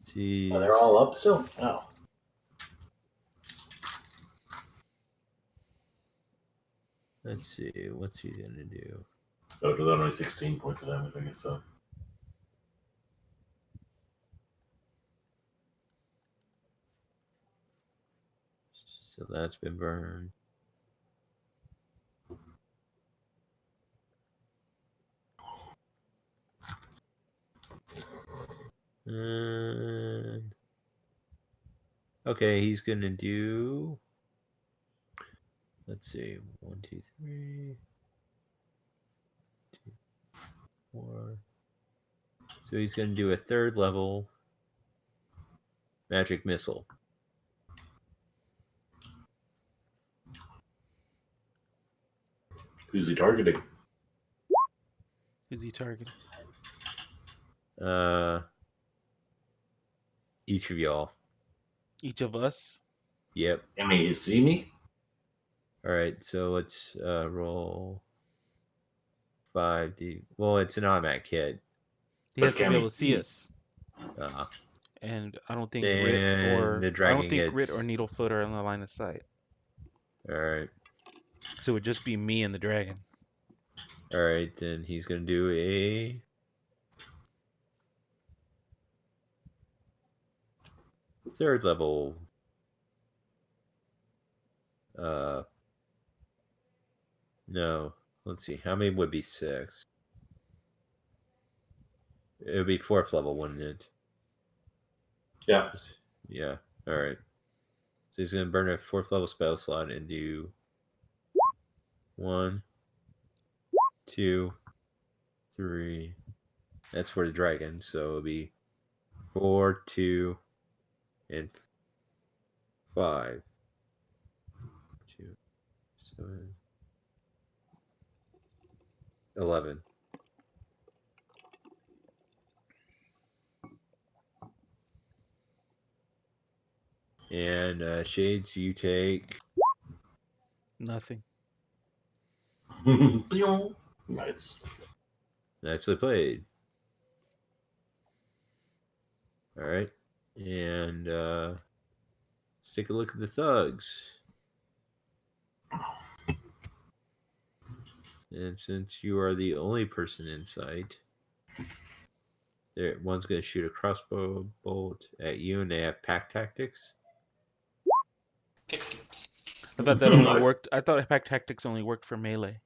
Speaker 1: sees.
Speaker 5: Oh, they're all up still? Oh.
Speaker 1: Let's see. What's he gonna do?
Speaker 5: Oh, there's only 16 points of damage, I guess so.
Speaker 1: So that's been burned. And Okay, he's gonna do. Let's see. 1, 2, 3, 2, 4. So he's gonna do a 3rd level magic missile.
Speaker 5: Who's he targeting?
Speaker 2: Who's he targeting?
Speaker 1: Each of y'all.
Speaker 2: Each of us?
Speaker 1: Yep.
Speaker 5: I mean, you see me?
Speaker 1: All right. So let's roll 5d. Well, it's an automatic hit.
Speaker 2: He
Speaker 5: But
Speaker 2: has to
Speaker 5: can
Speaker 2: be
Speaker 5: we
Speaker 2: able to see us. And I don't think Rit
Speaker 1: And the dragon
Speaker 2: Rit
Speaker 1: gets.
Speaker 2: or Needlefoot are in the line of sight.
Speaker 1: All right.
Speaker 2: So it would just be me and the dragon.
Speaker 1: All right. Then he's gonna do a. 3rd level. No. Let's see. How many would be 6? It would be 4th level, wouldn't it?
Speaker 5: Yeah.
Speaker 1: Yeah. All right. So he's gonna burn a 4th level spell slot and do 1, 2, 3. That's for the dragon. So it'll be 4, 2, and 5. 2, 7, 11. And Shades, you take.
Speaker 2: Nothing.
Speaker 5: Nice.
Speaker 1: Nicely played. All right. And let's take a look at the thugs. And since you are the only person in sight, one's going to shoot a crossbow bolt at you, and they have pack tactics.
Speaker 2: I thought that only
Speaker 5: Nice.
Speaker 2: worked. I thought Pack Tactics only worked for melee.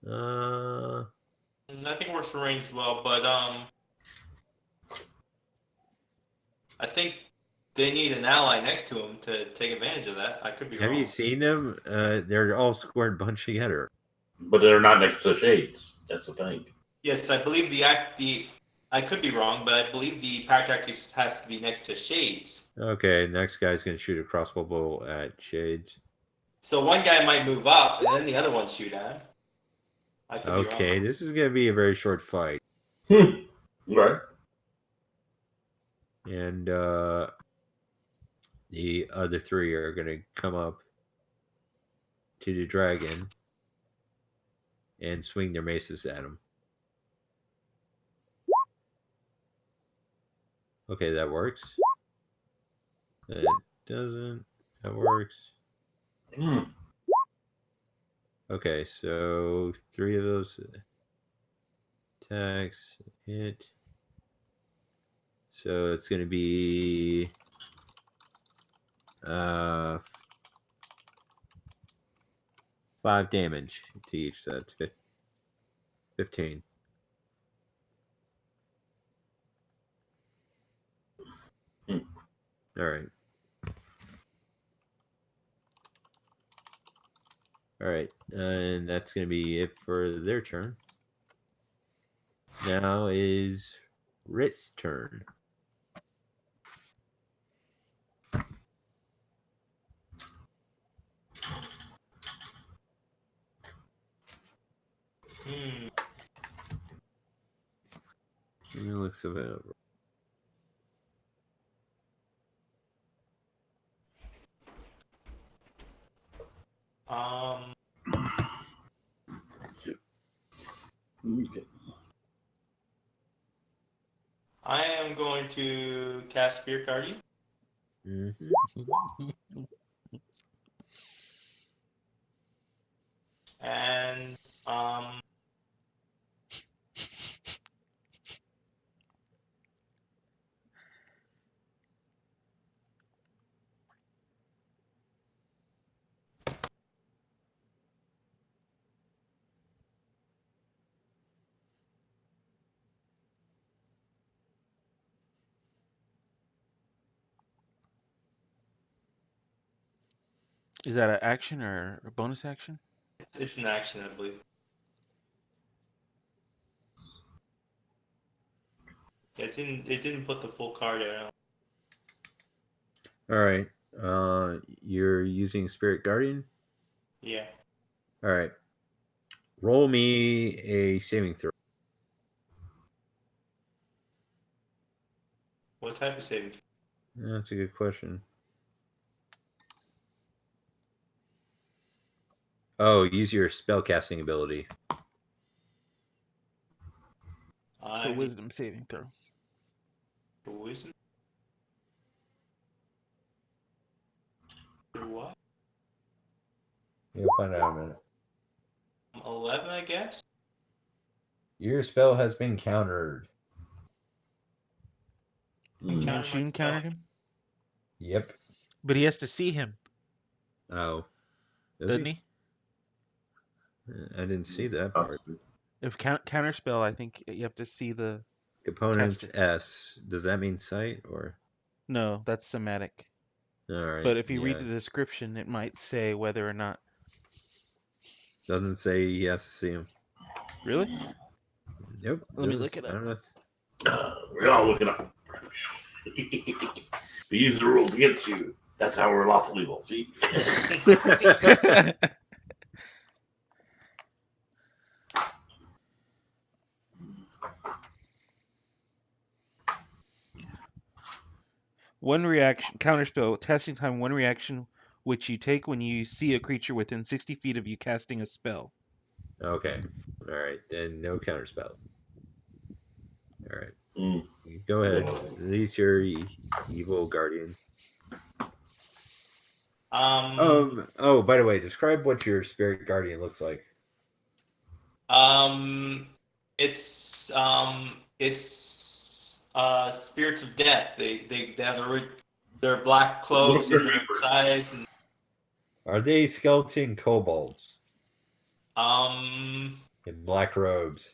Speaker 1: Uh,
Speaker 4: I think it works for range as well, but I think they need an ally next to him to take advantage of that. I could be
Speaker 1: have
Speaker 4: wrong.
Speaker 1: you seen them? They're all squared bunched together.
Speaker 5: But they're not next to shades. That's the thing.
Speaker 4: Yes, I believe the I could be wrong, but I believe the pack tactics has to be next to Shades.
Speaker 1: Okay, next guy's going to shoot a crossbow bolt at Shades.
Speaker 4: So one guy might move up, and then the other one shoot at him. I could be
Speaker 1: Okay,
Speaker 4: wrong.
Speaker 1: this is going to be a very short fight.
Speaker 5: Right.
Speaker 1: And the other 3 are going to come up to the dragon and swing their maces at him. Okay, that works. That doesn't. That works. Okay, so 3 of those attacks hit. So it's going to be 5 damage to each. So that's 15. All right. All right. And that's going to be it for their turn. Now is Rit's turn.
Speaker 4: Hmm.
Speaker 1: Let me look some over.
Speaker 4: Um, I am going to cast Fear Guardian.
Speaker 1: Mm-hmm.
Speaker 4: And
Speaker 2: Is that an action or a bonus action?
Speaker 4: It's an action, I believe. It didn't put the full card out.
Speaker 1: All right. You're using Spirit Guardian?
Speaker 4: Yeah.
Speaker 1: All right. Roll me a saving throw.
Speaker 4: What type of saving?
Speaker 1: That's a good question. Oh, use your spellcasting ability.
Speaker 2: So wisdom saving throw.
Speaker 4: Wisdom? What?
Speaker 1: You'll find out in a minute.
Speaker 4: 11, I guess.
Speaker 1: Your spell has been countered.
Speaker 2: Shun countered him?
Speaker 1: Yep.
Speaker 2: But he has to see him,
Speaker 1: Oh.
Speaker 2: doesn't he?
Speaker 1: I didn't see that part.
Speaker 2: If counter spell, I think you have to see the
Speaker 1: Opponent's
Speaker 2: caster.
Speaker 1: S. Does that mean sight or?
Speaker 2: No, that's somatic.
Speaker 1: All right.
Speaker 2: But if you read the description, it might say whether or not.
Speaker 1: Doesn't say he has to see him.
Speaker 2: Really?
Speaker 1: Nope.
Speaker 2: Let me look it up.
Speaker 1: I don't know.
Speaker 5: We're all looking up. We use the rules against you. That's how we're lawful evil. See?
Speaker 2: One reaction, counterspell, testing time, one reaction which you take when you see a creature within 60 feet of you casting a spell.
Speaker 1: Okay. All right. Then no counterspell. All right.
Speaker 5: Mm.
Speaker 1: Go ahead. Release your evil guardian. Oh, by the way, describe what your spirit guardian looks like.
Speaker 4: It's spirits of death. They have their black cloaks and their eyes and
Speaker 1: Are they skeleton kobolds
Speaker 4: um
Speaker 1: in black robes?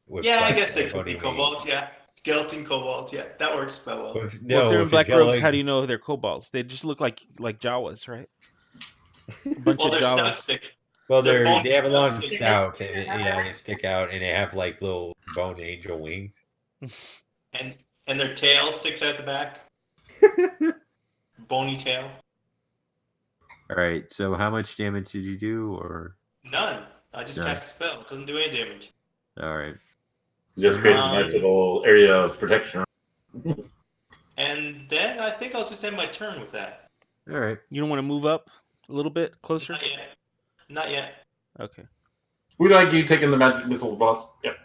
Speaker 4: yeah, I
Speaker 1: black
Speaker 4: guess they could be
Speaker 1: bony
Speaker 4: kobolds,
Speaker 1: wings?
Speaker 4: yeah. Skeleton kobolds, yeah. That works quite well.
Speaker 1: With,
Speaker 2: Well, if they're in
Speaker 1: with
Speaker 2: black robes,
Speaker 1: angelic...
Speaker 2: how do you know they're kobolds? They just look like Jawas, right? A bunch
Speaker 4: Well,
Speaker 2: of
Speaker 4: they're
Speaker 2: Jawas.
Speaker 4: stick.
Speaker 1: Well,
Speaker 4: They're
Speaker 1: they have a long
Speaker 4: bony
Speaker 1: snout, and they stick out, and they have like little bone angel wings.
Speaker 4: and their tail sticks out the back. Bony tail.
Speaker 1: All right. So, how much damage did you do, or
Speaker 4: None. I just
Speaker 1: None.
Speaker 4: cast a spell. Doesn't do any damage.
Speaker 1: all right?
Speaker 5: Just creates a nice little area of protection.
Speaker 4: And then I think I'll just end my turn with that.
Speaker 1: All right.
Speaker 2: You don't want to move up a little bit closer?
Speaker 4: Not yet. Not yet.
Speaker 2: Okay.
Speaker 5: We like you taking the magic missiles, boss. Yep.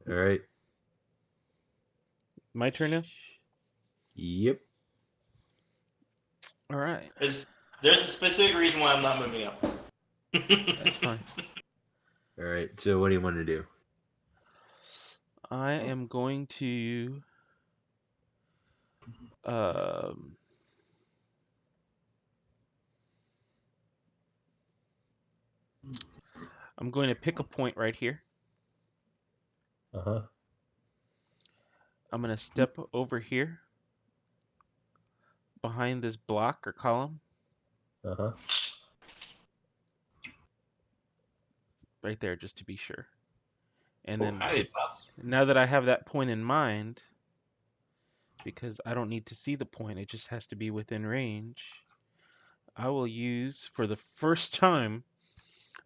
Speaker 1: All right.
Speaker 2: My turn now?
Speaker 1: Yep.
Speaker 2: All right.
Speaker 4: There's a specific reason why I'm not moving up.
Speaker 2: That's fine.
Speaker 1: All right. So, what do you want to do?
Speaker 2: I am going to I'm going to pick a point right here.
Speaker 1: Uh-huh.
Speaker 2: I'm going to step over here behind this block or column.
Speaker 1: Uh-huh.
Speaker 2: Right there, just to be sure. And then
Speaker 5: boss.
Speaker 2: now that I have that point in mind, because I don't need to see the point, it just has to be within range, I will use, for the first time,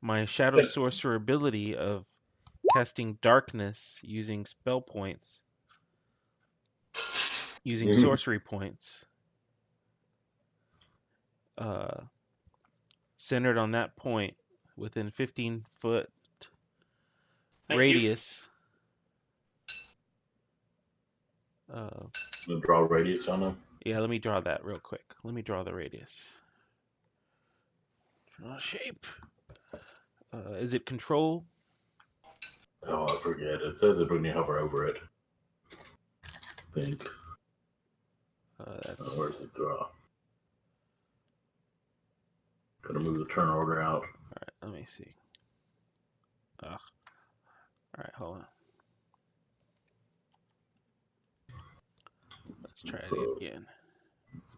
Speaker 2: my Shadow Sorcerer ability of casting darkness using spell points, using sorcery points, centered on that point within 15-foot radius.
Speaker 5: Draw a radius on them.
Speaker 2: Yeah, let me draw that real quick. Let me draw the radius. Draw shape. Is it control?
Speaker 5: Oh, I forget. It says it when you hover over it. I think. Where's the draw? Gotta move the turn order out.
Speaker 2: Alright, let me see. Alright, hold on. Let's try it again.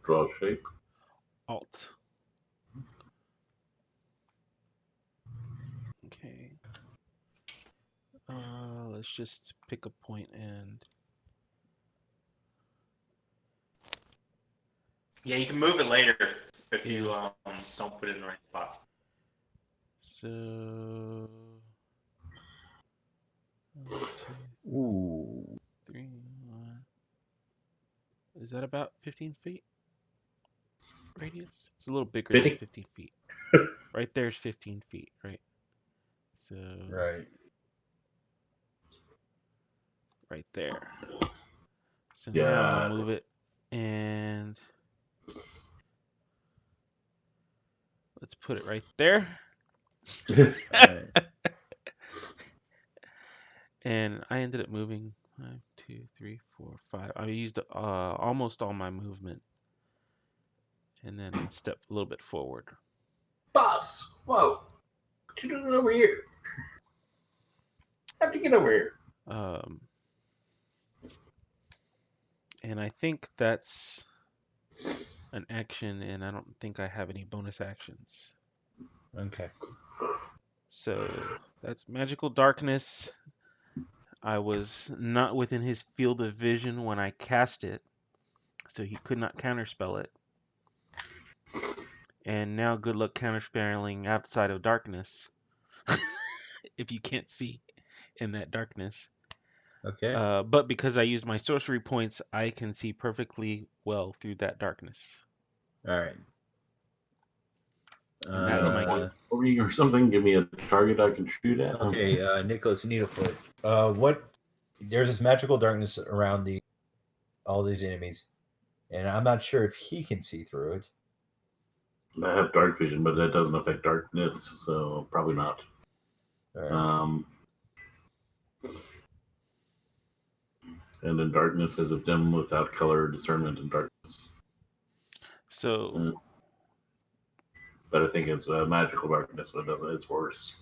Speaker 5: Draw shape.
Speaker 2: Alt. Okay. Let's just pick a point and
Speaker 4: Yeah, you can move it later if
Speaker 2: Yeah.
Speaker 4: you don't put it in the right spot.
Speaker 2: so 1, 2,
Speaker 1: Ooh.
Speaker 2: 3, 1. Is that about 15 feet radius? It's a little bigger than
Speaker 5: 50?
Speaker 2: 15 feet. Right there's 15 feet, right? So
Speaker 1: Right.
Speaker 2: right there. So now
Speaker 5: Yeah.
Speaker 2: I'll move it and let's put it right there.
Speaker 1: Alright.
Speaker 2: And I ended up moving 5, 2, 3, 4, 5. I used almost all my movement. And then I stepped a little bit forward.
Speaker 5: Boss! Whoa! What you doing over here? How'd you get over here?
Speaker 2: And I think that's an action, and I don't think I have any bonus actions.
Speaker 1: Okay.
Speaker 2: So that's magical darkness. I was not within his field of vision when I cast it, so he could not counterspell it. And now good luck counterspelling outside of darkness if you can't see in that darkness.
Speaker 1: Okay.
Speaker 2: But because I used my sorcery points, I can see perfectly well through that darkness.
Speaker 1: Alright.
Speaker 2: And that's my go.
Speaker 5: Over you or something? Give me a target I can shoot at.
Speaker 1: Okay, Nicholas Needlefoot. There's this magical darkness around all these enemies, and I'm not sure if he can see through it.
Speaker 5: I have dark vision, but that doesn't affect darkness, so probably not.
Speaker 1: All right.
Speaker 5: And then darkness is of dim without color discernment in darkness.
Speaker 2: So,
Speaker 5: but I think it's magical darkness, so it doesn't. It's worse.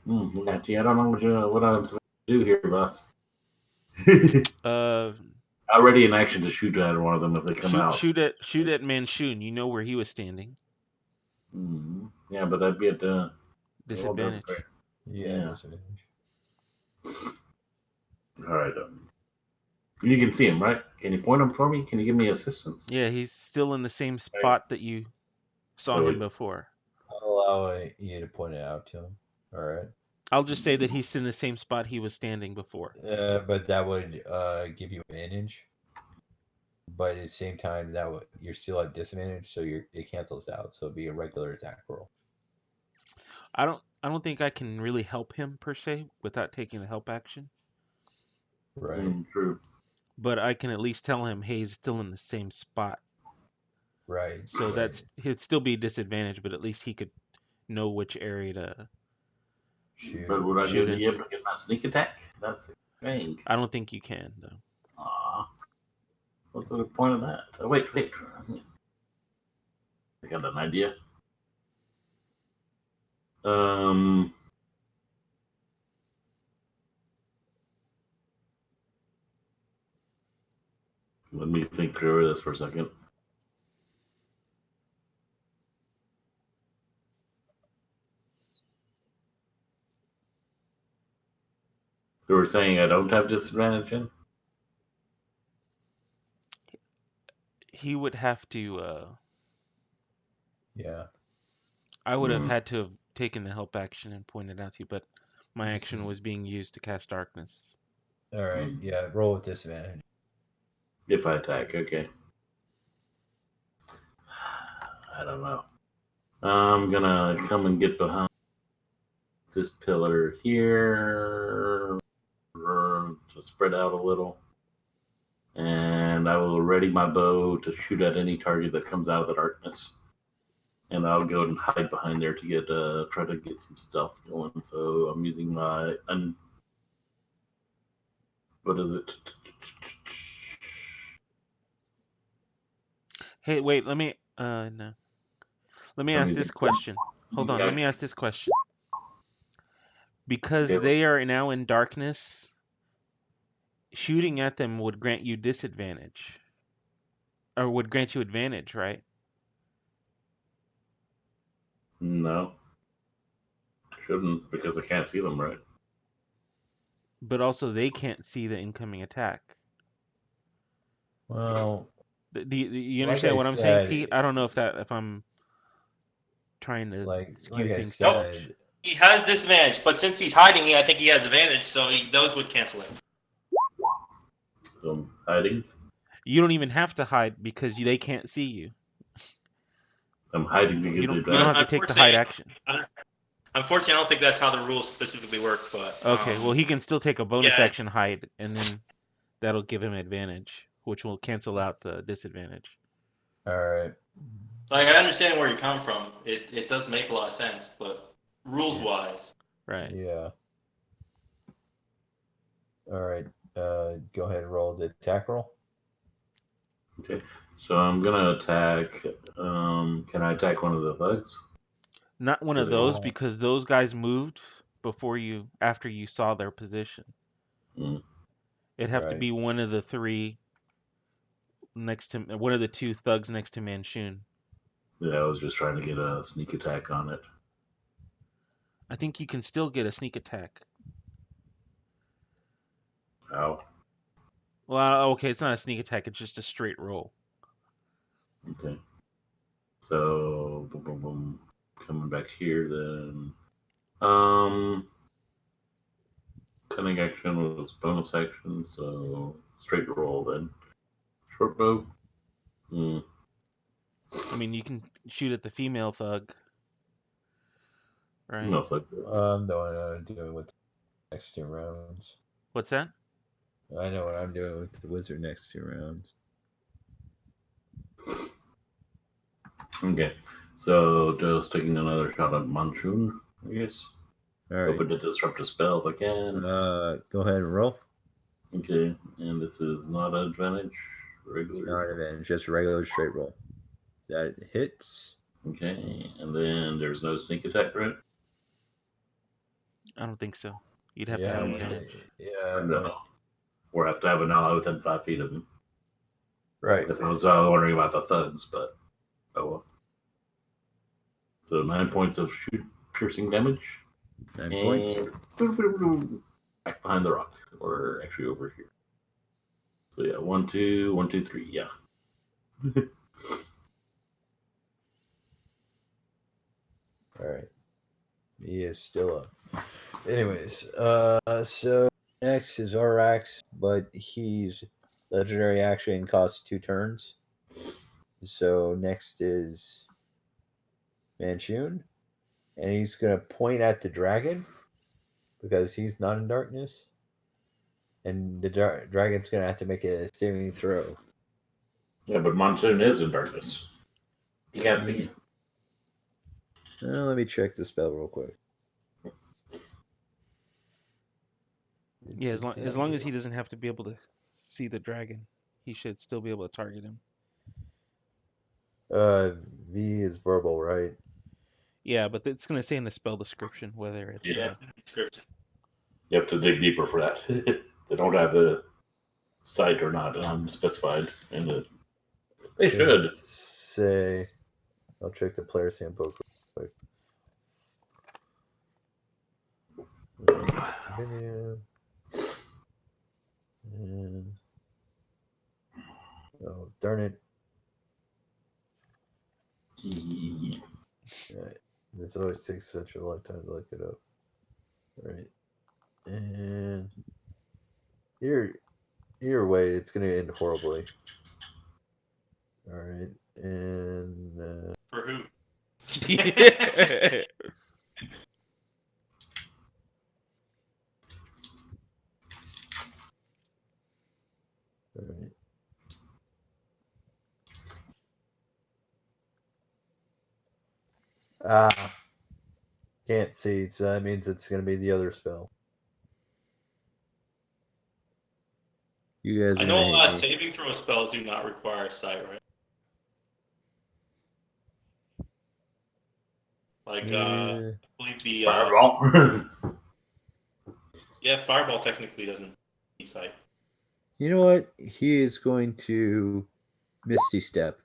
Speaker 5: I don't know what I'm supposed to do here, boss. Already in action to shoot at one of them if they come out.
Speaker 2: Shoot at Manshun. You know where he was standing.
Speaker 5: Yeah, but that'd be at
Speaker 2: disadvantage.
Speaker 1: Yeah. Disadvantage.
Speaker 5: All right. You can see him, right? Can you point him for me? Can you give me assistance?
Speaker 2: Yeah, he's still in the same spot that you saw him before.
Speaker 1: I'll allow you to point it out to him. All right.
Speaker 2: I'll just say that he's in the same spot he was standing before.
Speaker 1: But that would give you advantage. But at the same time, you're still at disadvantage, so it cancels out. So it'd be a regular attack roll.
Speaker 2: I don't think I can really help him per se without taking the help action.
Speaker 1: Right.
Speaker 5: True.
Speaker 2: But I can at least tell him, hey, he's still in the same spot.
Speaker 1: Right.
Speaker 2: So he'd still be disadvantaged, but at least he could know which area to
Speaker 5: shoot. But would I be able to get my sneak attack? That's a thing.
Speaker 2: I don't think you can, though.
Speaker 5: What's the point of that? Oh, wait. I got an idea. Let me think through this for a second. You were saying I don't have disadvantage in?
Speaker 2: He would have to.
Speaker 1: Yeah.
Speaker 2: I would have had to have taken the help action and pointed out to you, but my action was being used to cast darkness.
Speaker 1: All right. Yeah. Roll with disadvantage.
Speaker 5: If I attack, okay. I don't know. I'm gonna come and get behind this pillar here, to spread out a little, and I will ready my bow to shoot at any target that comes out of the darkness. And I'll go and hide behind there to get try to get some stealth going. So I'm using my what is it?
Speaker 2: Hey, wait. Let me no. Let me ask this question. Hold on. Let me ask this question. Because they are now in darkness, shooting at them would grant you disadvantage. Or would grant you advantage, right?
Speaker 5: No. Shouldn't, because I can't see them, right?
Speaker 2: But also, they can't see the incoming attack.
Speaker 1: Well,
Speaker 2: Do you
Speaker 1: like
Speaker 2: understand
Speaker 1: I
Speaker 2: what I'm saying,
Speaker 1: said,
Speaker 2: Pete? I don't know if I'm trying to
Speaker 1: like
Speaker 2: skew
Speaker 1: I
Speaker 2: things too much.
Speaker 1: said,
Speaker 4: He has disadvantage, but since he's hiding, I think he has advantage, so those would cancel it.
Speaker 5: So I'm hiding.
Speaker 2: You don't even have to hide because they can't see you.
Speaker 5: I'm hiding to get
Speaker 2: You
Speaker 5: the
Speaker 2: don't have to
Speaker 5: advantage.
Speaker 2: take the hide action.
Speaker 4: Unfortunately, I don't think that's how the rules specifically work. But
Speaker 2: Okay, well he can still take a bonus
Speaker 4: yeah.
Speaker 2: action hide, and then that'll give him advantage, which will cancel out the disadvantage.
Speaker 1: all right.
Speaker 4: Like, I understand where you're coming from. It does make a lot of sense, but rules wise,
Speaker 2: Right.
Speaker 1: Yeah. All right. Go ahead and roll the attack roll.
Speaker 5: Okay. So I'm gonna attack. Can I attack one of the thugs?
Speaker 2: Not one of
Speaker 5: Does it
Speaker 2: those
Speaker 5: roll?
Speaker 2: because those guys moved after you saw their position.
Speaker 5: Mm.
Speaker 2: It'd have to
Speaker 1: Right.
Speaker 2: be one of the three one of the two thugs next to Manchun.
Speaker 5: Yeah, I was just trying to get a sneak attack on it.
Speaker 2: I think you can still get a sneak attack.
Speaker 5: Ow.
Speaker 2: Well, okay, it's not a sneak attack, it's just a straight roll.
Speaker 5: Okay. So boom, boom, boom. Coming back here then. Cunning action was bonus action, so straight roll then. Short bow. Hmm.
Speaker 2: I mean, you can shoot at the female thug, right?
Speaker 5: No, fuck.
Speaker 1: No, I'm doing with the next 2 rounds.
Speaker 2: What's that?
Speaker 1: I know what I'm doing with the wizard next 2 rounds.
Speaker 5: Okay. So just taking another shot at Manchun, I guess.
Speaker 1: All right.
Speaker 5: Hoping to disrupt a spell if I can.
Speaker 1: Go ahead and roll.
Speaker 5: Okay, and this is not an advantage. Regular.
Speaker 1: Not advantage, just regular straight roll. That hits.
Speaker 5: Okay, and then there's no sneak attack, right?
Speaker 2: I don't think so. You'd have to
Speaker 1: Yeah,
Speaker 2: have
Speaker 5: with
Speaker 2: advantage.
Speaker 1: Yeah.
Speaker 5: No. Or have to have an ally within 5 feet of him.
Speaker 1: Right.
Speaker 5: That's what I was wondering about the thugs, but oh well. So 9 points of piercing damage.
Speaker 1: 9 points.
Speaker 5: And back behind the rock, or actually over here. So yeah, 1, 2, 1, 2, 3. Yeah.
Speaker 1: All right. He is still up. Anyways, so next is Orax, but he's legendary action costs 2 turns. So next is Manchun, and he's gonna point at the dragon because he's not in darkness, and the dragon's gonna have to make a saving throw.
Speaker 5: Yeah, but Monsoon is in darkness. You can't see him.
Speaker 1: Let me check the spell real quick.
Speaker 2: Yeah, as long as he doesn't have to be able to see the dragon, he should still be able to target him.
Speaker 1: V is verbal, right?
Speaker 2: Yeah, but it's gonna say in the spell description whether it's
Speaker 5: Yeah. You have to dig deeper for that. They don't have the sight or not specified in the. They should.
Speaker 1: Say, I'll check the player's handbook real quick. Video. And, oh, darn it. Right. This always takes such a long time to look it up. Right. And either way, it's going to end horribly. All right. And
Speaker 4: for who?
Speaker 1: all right. Can't see, so that means it's going to be the other spell. You guys
Speaker 4: I
Speaker 1: are
Speaker 4: know
Speaker 1: going
Speaker 4: a
Speaker 1: to
Speaker 4: lot
Speaker 1: hate
Speaker 4: of
Speaker 1: me.
Speaker 4: saving throw spells do not require sight, right? Like, I believe the
Speaker 5: Fireball.
Speaker 4: yeah, fireball technically doesn't need sight.
Speaker 1: You know what? He is going to Misty Step.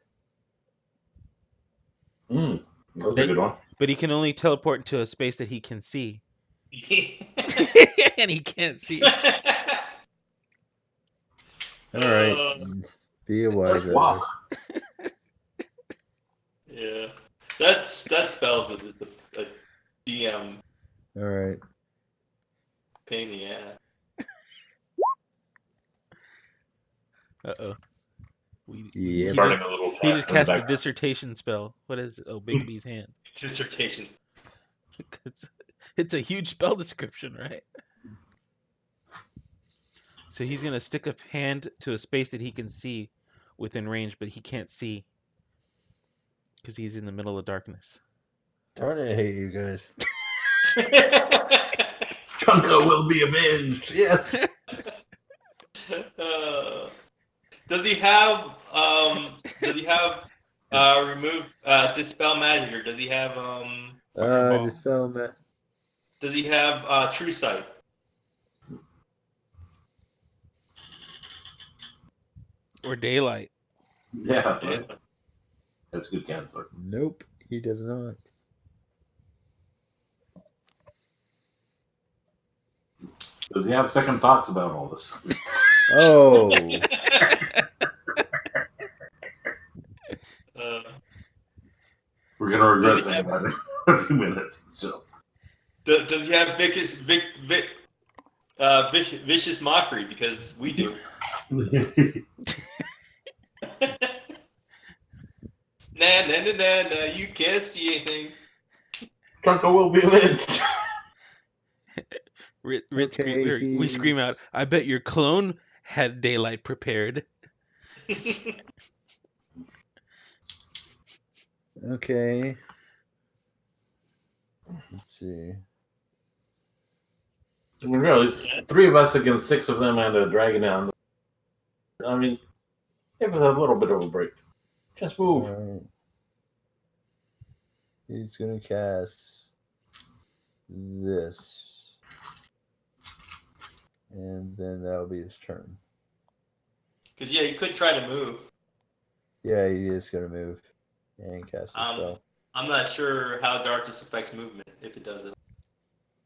Speaker 5: That's a good one.
Speaker 2: But he can only teleport into a space that he can see. And he can't see.
Speaker 1: All right. Be a wise
Speaker 5: Wow.
Speaker 1: ass.
Speaker 4: Yeah. That spells a DM
Speaker 1: All right.
Speaker 4: pain in the ass.
Speaker 2: Uh-oh.
Speaker 1: Yeah.
Speaker 5: Starting a little
Speaker 2: He just
Speaker 5: cat in the
Speaker 2: cast a
Speaker 5: back.
Speaker 2: dissertation spell. What is it? Oh, Bigaby's hand.
Speaker 4: Dissertation.
Speaker 2: It's a huge spell description, right? So he's gonna stick a hand to a space that he can see within range, but he can't see because he's in the middle of darkness.
Speaker 1: Darn it, I hate you guys.
Speaker 5: Chunko will be avenged. Yes.
Speaker 4: Does he have remove dispel magic, or does he have
Speaker 2: Fireball.
Speaker 1: Dispel magic.
Speaker 4: does he have true sight?
Speaker 2: Or daylight.
Speaker 5: Yeah. That's a good counselor.
Speaker 1: Nope, he does not.
Speaker 5: Does he have second thoughts about all this?
Speaker 1: Oh.
Speaker 5: We're gonna regret saying that in a few minutes. Still.
Speaker 4: Does he have vicious mockery? Because we do. Nah, you can't see anything.
Speaker 5: Chunko will be avenged.
Speaker 2: We scream out, I bet your clone had daylight prepared.
Speaker 1: Okay. Let's see.
Speaker 5: I mean, really, it's 3 of us against 6 of them and a dragon down. I mean, give us a little bit of a break. Just move.
Speaker 1: Alright. He's gonna cast this. And then that'll be his turn.
Speaker 4: Because yeah, he could try to move.
Speaker 1: Yeah, he is gonna move and cast a spell.
Speaker 4: I'm not sure how darkness affects movement, if it does it.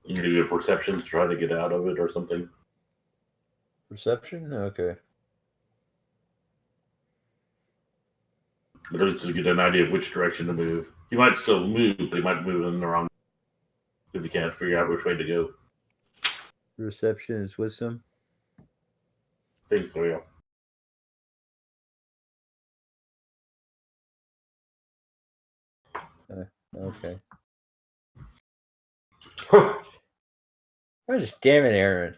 Speaker 5: You need a perception to try to get out of it or something.
Speaker 1: Perception? Okay.
Speaker 5: But at least to get an idea of which direction to move. He might still move, but he might move in the wrong if he can't figure out which way to go.
Speaker 1: Perception is wisdom.
Speaker 5: I think so, yeah.
Speaker 1: Okay. Oh, just damn it, Aaron.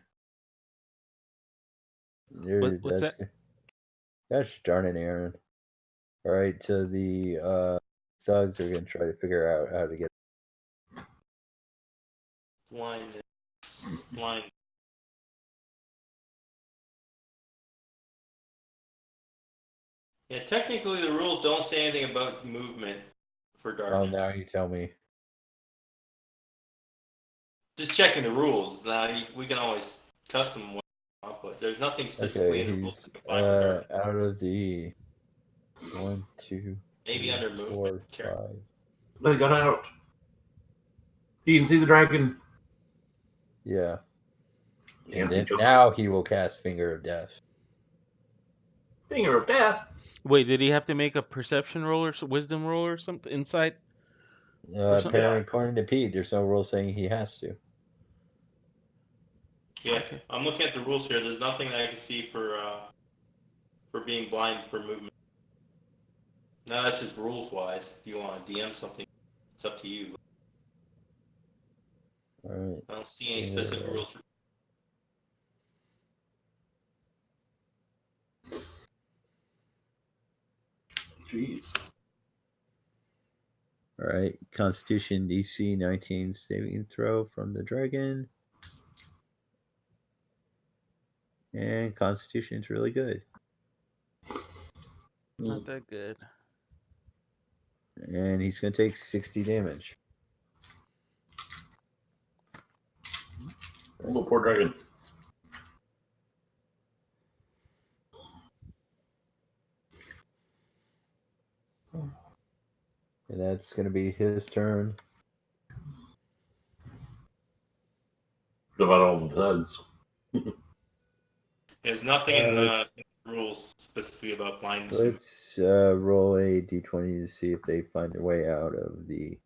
Speaker 2: What's that?
Speaker 1: Gosh darn it, Aaron. Alright, so the thugs are gonna try to figure out how to get
Speaker 4: Blind. Yeah, technically the rules don't say anything about movement for darkness.
Speaker 1: Oh, now you tell me.
Speaker 4: Just checking the rules. Now we can always custom one, but there's nothing specifically in the rules.
Speaker 1: He's
Speaker 4: Defined for darkness.
Speaker 1: out of the 1, 2,
Speaker 4: Maybe
Speaker 1: 3,
Speaker 4: under movement.
Speaker 1: 4,
Speaker 4: Sure.
Speaker 1: 5.
Speaker 5: They got out. You can see the dragon.
Speaker 1: Yeah.
Speaker 5: Can't
Speaker 1: And
Speaker 5: see
Speaker 1: then,
Speaker 5: Chunko.
Speaker 1: now he will cast Finger of Death.
Speaker 5: Finger of death.
Speaker 2: Wait, did he have to make a perception roll or wisdom roll or something? Insight? something?
Speaker 1: Apparently, according to Pete, there's no rule saying he has to.
Speaker 4: Yeah,
Speaker 2: Okay.
Speaker 4: I'm looking at the rules here. There's nothing that I can see for being blind for movement. Now that's just rules wise. If you want to DM something, it's up to you.
Speaker 1: All right.
Speaker 4: I don't see any specific rules.
Speaker 5: Jeez.
Speaker 1: All right. Constitution DC 19 saving throw from the dragon. And Constitution's really good.
Speaker 2: Not that good.
Speaker 1: And he's going to take 60 damage.
Speaker 5: Oh, poor dragon.
Speaker 1: And that's going to be his turn.
Speaker 5: What about all the thugs?
Speaker 4: There's nothing in the rules specifically about blindness.
Speaker 1: Let's roll a d20 to see if they find a way out of the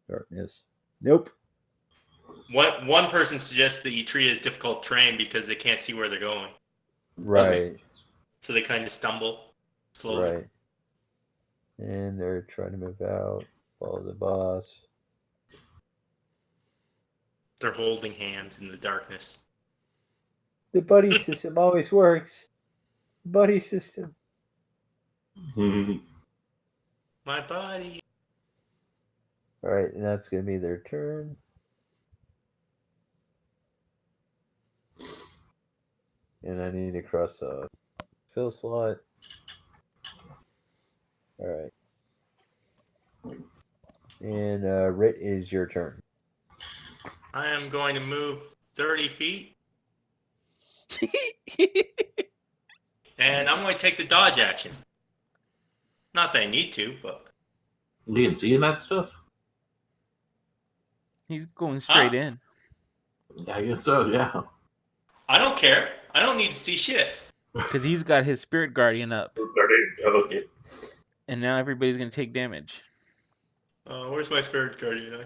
Speaker 1: darkness. Nope.
Speaker 4: One person suggests that you treat it as difficult terrain because they can't see where they're going.
Speaker 1: Right.
Speaker 4: So they kind of stumble slowly.
Speaker 1: Right. And they're trying to move out. Follow the boss.
Speaker 4: They're holding hands in the darkness.
Speaker 1: The buddy system always works. Buddy system.
Speaker 4: My buddy.
Speaker 1: All right, and that's going to be their turn. And I need to cross a fill slot. All right. And Rit, is your turn.
Speaker 4: I am going to move 30 feet. And I'm going to take the dodge action. Not that I need to, but...
Speaker 5: You can see that stuff?
Speaker 2: He's going straight in.
Speaker 5: Yeah, I guess so, yeah.
Speaker 4: I don't care. I don't need to see shit.
Speaker 2: Because he's got his spirit guardian up.
Speaker 5: 30, okay.
Speaker 2: And now everybody's going to take damage.
Speaker 4: Where's my spirit guardian?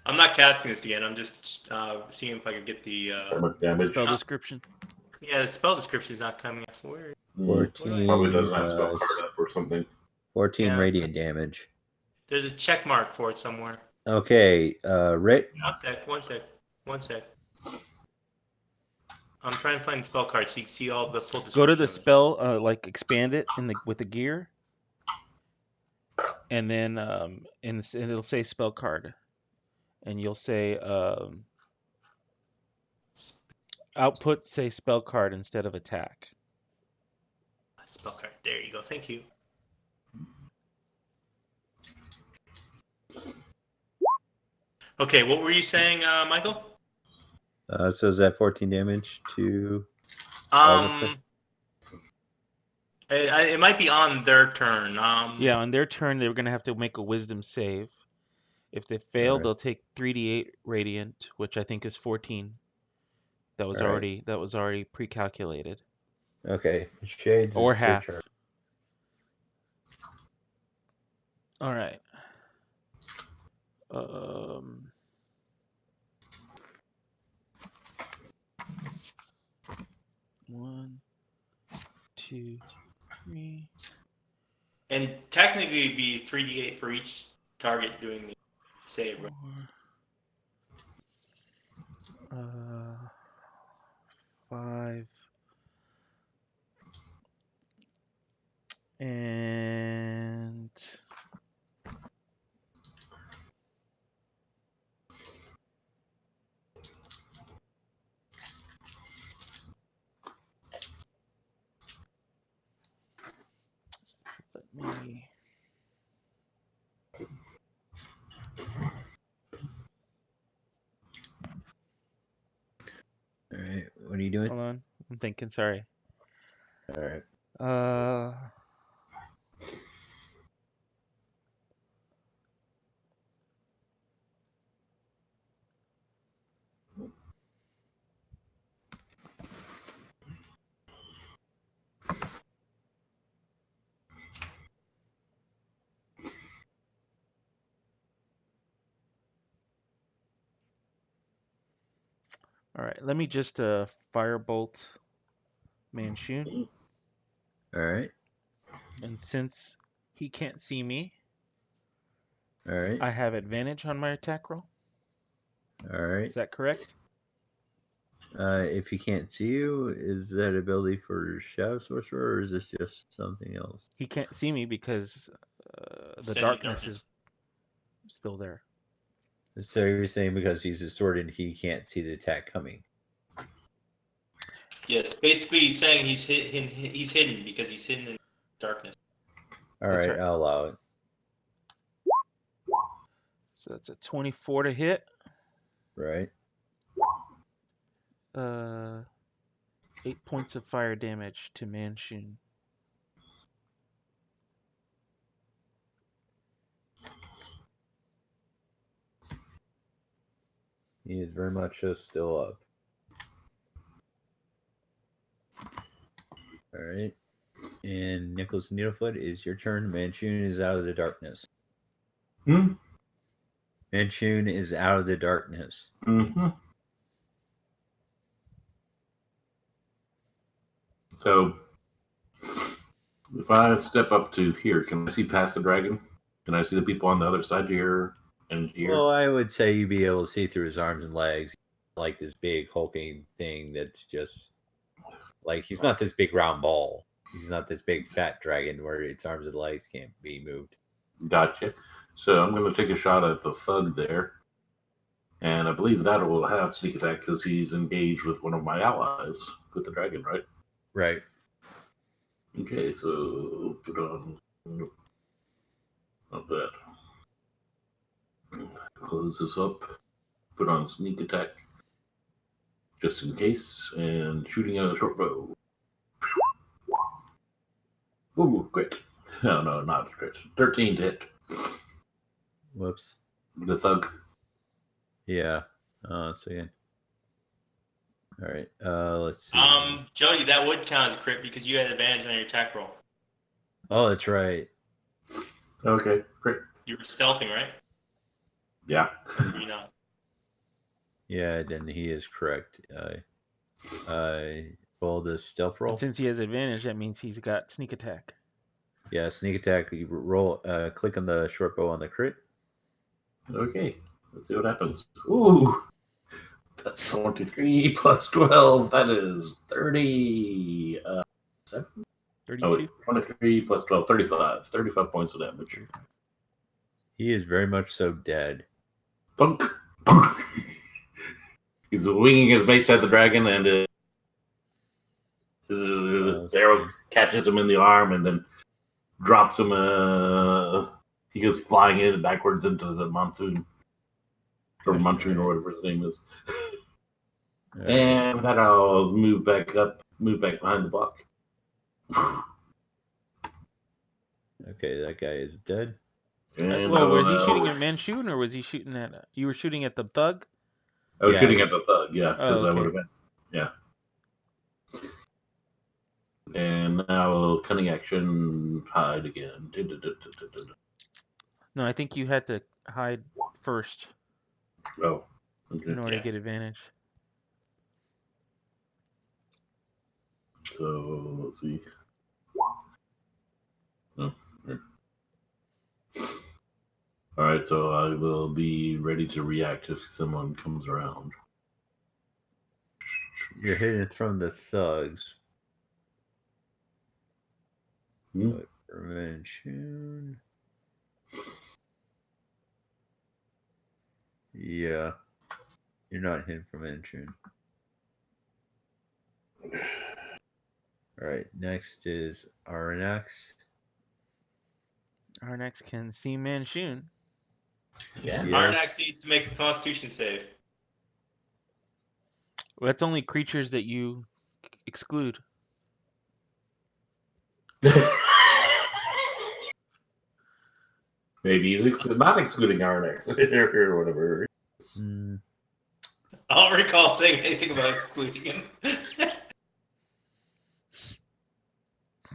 Speaker 4: I'm not casting this again. I'm just seeing if I can get the...
Speaker 5: damage.
Speaker 2: Spell description.
Speaker 4: Yeah, the spell description is not coming up. Where?
Speaker 1: 14.
Speaker 5: Probably doesn't have spell card up or something.
Speaker 1: 14
Speaker 4: Yeah.
Speaker 1: radiant damage.
Speaker 4: There's a check mark for it somewhere.
Speaker 1: Okay, Rit.
Speaker 4: One sec. I'm trying to find the spell card so you can see all the full description.
Speaker 2: Go to the
Speaker 4: of it.
Speaker 2: spell, like expand it with the gear, and then and it'll say spell card, and you'll say output say spell card instead of attack.
Speaker 4: Spell card. There you go. Thank you. Okay, what were you saying, Michael?
Speaker 1: So is that 14 damage to...
Speaker 4: It might be on their turn.
Speaker 2: Yeah, on their turn they're gonna have to make a wisdom save. If they fail,
Speaker 1: Alright.
Speaker 2: they'll take 3d8 radiant, which I think is 14. That was
Speaker 1: Alright.
Speaker 2: already pre-calculated.
Speaker 1: Okay, Shades,
Speaker 2: Or
Speaker 1: it's your
Speaker 2: half.
Speaker 1: turn.
Speaker 2: All right. 1, 2, 3.
Speaker 4: And technically it'd be 3d8 for each target doing the save. Right?
Speaker 2: 5. And let me...
Speaker 1: All right, what are you doing?
Speaker 2: Hold on. I'm thinking, sorry.
Speaker 1: All right.
Speaker 2: All right, let me just firebolt Manshun.
Speaker 1: All right.
Speaker 2: And since he can't see me,
Speaker 1: All right.
Speaker 2: I have advantage on my attack roll.
Speaker 1: All right.
Speaker 2: Is that correct?
Speaker 1: If he can't see you, is that ability for Shadow Sorcerer, or is this just something else?
Speaker 2: He can't see me because the
Speaker 4: Standing
Speaker 2: darkness is still there.
Speaker 1: So you're saying because he's distorted, he can't see the attack coming?
Speaker 4: Yes, basically he's saying he's hidden because he's hidden in darkness.
Speaker 1: All
Speaker 2: That's
Speaker 1: right,
Speaker 2: right.
Speaker 1: I'll allow it.
Speaker 2: So that's a 24 to hit.
Speaker 1: Right.
Speaker 2: 8 points of fire damage to Manshun.
Speaker 1: He is very much still up. All right. And Nicholas Needlefoot, is your turn. Manchun is out of the darkness. Manchun is out of the darkness.
Speaker 5: Mm-hmm. So, if I step up to here, can I see past the dragon? Can I see the people on the other side here and here?
Speaker 1: Well, I would say you'd be able to see through his arms and legs, like this big hulking thing that's just like he's not this big round ball. He's not this big fat dragon where its arms and legs can't be moved.
Speaker 5: Gotcha. So I'm going to take a shot at the thug there. And I believe that will have sneak attack because he's engaged with one of my allies, with the dragon, right?
Speaker 1: Right.
Speaker 5: Okay, so put on... Not that. Close this up. Put on sneak attack. Just in case. And shooting a short bow. Ooh, crit. No, not crit. 13 to hit.
Speaker 1: Whoops.
Speaker 5: The thug.
Speaker 1: Yeah. Second. All right. Let's see.
Speaker 4: Jody, that would count as a crit because you had advantage on your attack roll.
Speaker 1: Oh, that's right.
Speaker 5: Okay, crit.
Speaker 4: You were stealthing, right?
Speaker 5: Yeah.
Speaker 4: You know.
Speaker 1: Yeah, then he is correct. Roll the stealth roll.
Speaker 2: And since he has advantage, that means he's got sneak attack.
Speaker 1: Yeah, sneak attack. You roll. Click on the short bow on the crit.
Speaker 5: Okay, let's see what happens. Ooh, that's 23 plus 12. That is 30. 7?
Speaker 2: 32.
Speaker 5: Oh, wait, 23 plus 12, 35. 35 points of damage.
Speaker 1: He is very much so dead.
Speaker 5: Punk. He's winging his mace at the dragon, and the arrow catches him in the arm and then drops him. He goes flying in backwards into the monsoon. Or Munchkin, or whatever his name is.
Speaker 1: Right.
Speaker 5: And with that, I'll move back behind the block.
Speaker 1: Okay, that guy is dead.
Speaker 5: And
Speaker 2: Well, was he shooting at Manchun or was he shooting at... You were shooting at the thug?
Speaker 5: I was
Speaker 1: Yeah,
Speaker 5: shooting at the thug, yeah, because
Speaker 2: Oh, okay.
Speaker 5: I would have been. Yeah. And now cunning action, hide again.
Speaker 2: No, I think you had to hide first
Speaker 5: Oh, okay.
Speaker 2: in order to get advantage.
Speaker 5: So let's see. Oh, here. All right, so I will be ready to react if someone comes around.
Speaker 1: You're hitting from the thugs. Prevention. Yeah. You're not hitting from Manchun. All right. Next is Aranax.
Speaker 2: Arnax can see Manchun.
Speaker 5: Yeah.
Speaker 1: Yes.
Speaker 4: Arnax needs to make a Constitution save.
Speaker 2: Well, that's only creatures that you exclude.
Speaker 5: Maybe he's not excluding Arnex or whatever.
Speaker 1: Mm,
Speaker 4: I don't recall saying anything about excluding him.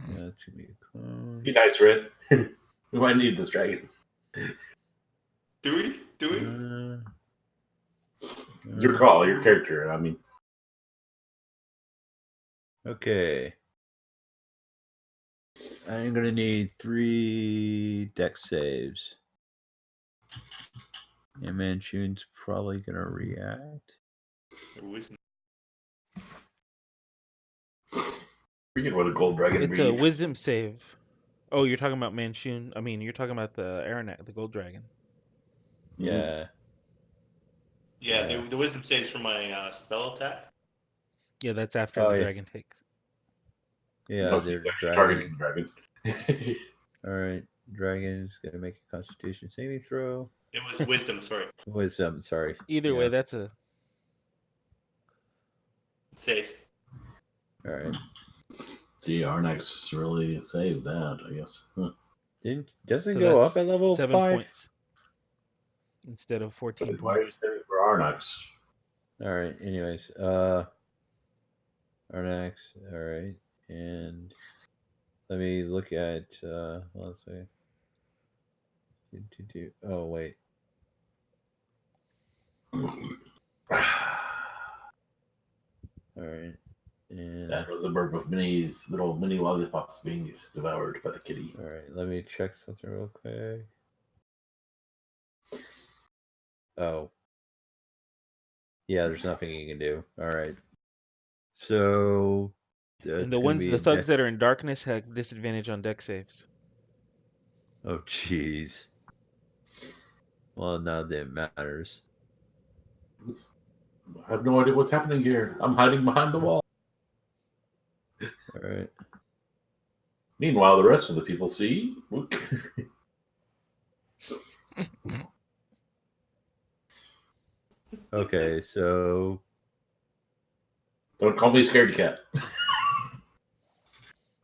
Speaker 1: that's gonna be a clone.
Speaker 5: Be nice, Red. We might need this dragon.
Speaker 4: Do we? Do we?
Speaker 5: It's your call, your character. I mean,
Speaker 1: Okay. I'm gonna need 3 dex saves. And Manchun's probably gonna react.
Speaker 5: forget what a gold dragon
Speaker 2: It's
Speaker 5: breeds.
Speaker 2: a wisdom save. Oh, you're talking about Manchun. I mean, you're talking about the Aranax, the gold dragon.
Speaker 1: Yeah.
Speaker 4: Yeah, the wisdom saves for my spell attack.
Speaker 2: Yeah, that's after
Speaker 1: Oh,
Speaker 2: the
Speaker 1: yeah.
Speaker 2: dragon takes.
Speaker 1: Yeah,
Speaker 5: Unless
Speaker 1: there's
Speaker 5: he's actually
Speaker 1: dragon.
Speaker 5: targeting the dragon.
Speaker 1: Alright. Dragon's gonna make a constitution saving throw.
Speaker 4: It was wisdom, sorry.
Speaker 1: Wisdom, sorry.
Speaker 2: Either way, that's a...
Speaker 4: Saves.
Speaker 1: Alright.
Speaker 5: Gee, Arnex really saved that, I guess. Huh.
Speaker 1: Doesn't
Speaker 2: So
Speaker 1: go
Speaker 2: that's
Speaker 1: up at level
Speaker 2: 7
Speaker 1: 5?
Speaker 2: points instead of 14
Speaker 5: Why are you
Speaker 2: points.
Speaker 5: saving for Arnex?
Speaker 1: All right. Anyways, our next. All right, and let me look at. Let's see. Oh wait. All right. And
Speaker 5: That was the bird with little mini lollipops being devoured by the kitty.
Speaker 1: all right, let me check something real quick. Oh. Yeah, there's nothing you can do. All right. So
Speaker 2: And
Speaker 1: that's gonna be
Speaker 2: the
Speaker 1: a
Speaker 2: thugs that are in darkness have disadvantage on deck saves.
Speaker 1: Oh jeez. Well, now that matters.
Speaker 5: I have no idea what's happening here. I'm hiding behind the wall.
Speaker 1: All right.
Speaker 5: Meanwhile, the rest of the people see.
Speaker 1: Okay, so
Speaker 5: Don't call me a scaredy cat.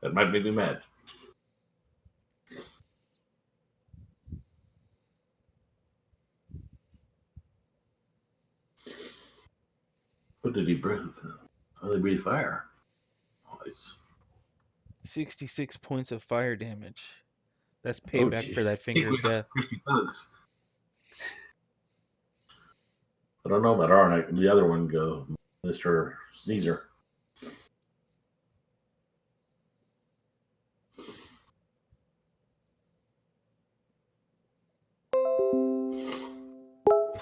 Speaker 5: That might make me mad. What did he breathe? Oh, they breathe fire. Nice.
Speaker 2: 66 points of fire damage. That's
Speaker 5: Oh,
Speaker 2: payback
Speaker 5: gee.
Speaker 2: for that
Speaker 5: I
Speaker 2: finger
Speaker 5: think
Speaker 2: of
Speaker 5: we got
Speaker 2: death.
Speaker 5: crispy bugs. I don't know about our the other one go, Mr. Sneezer.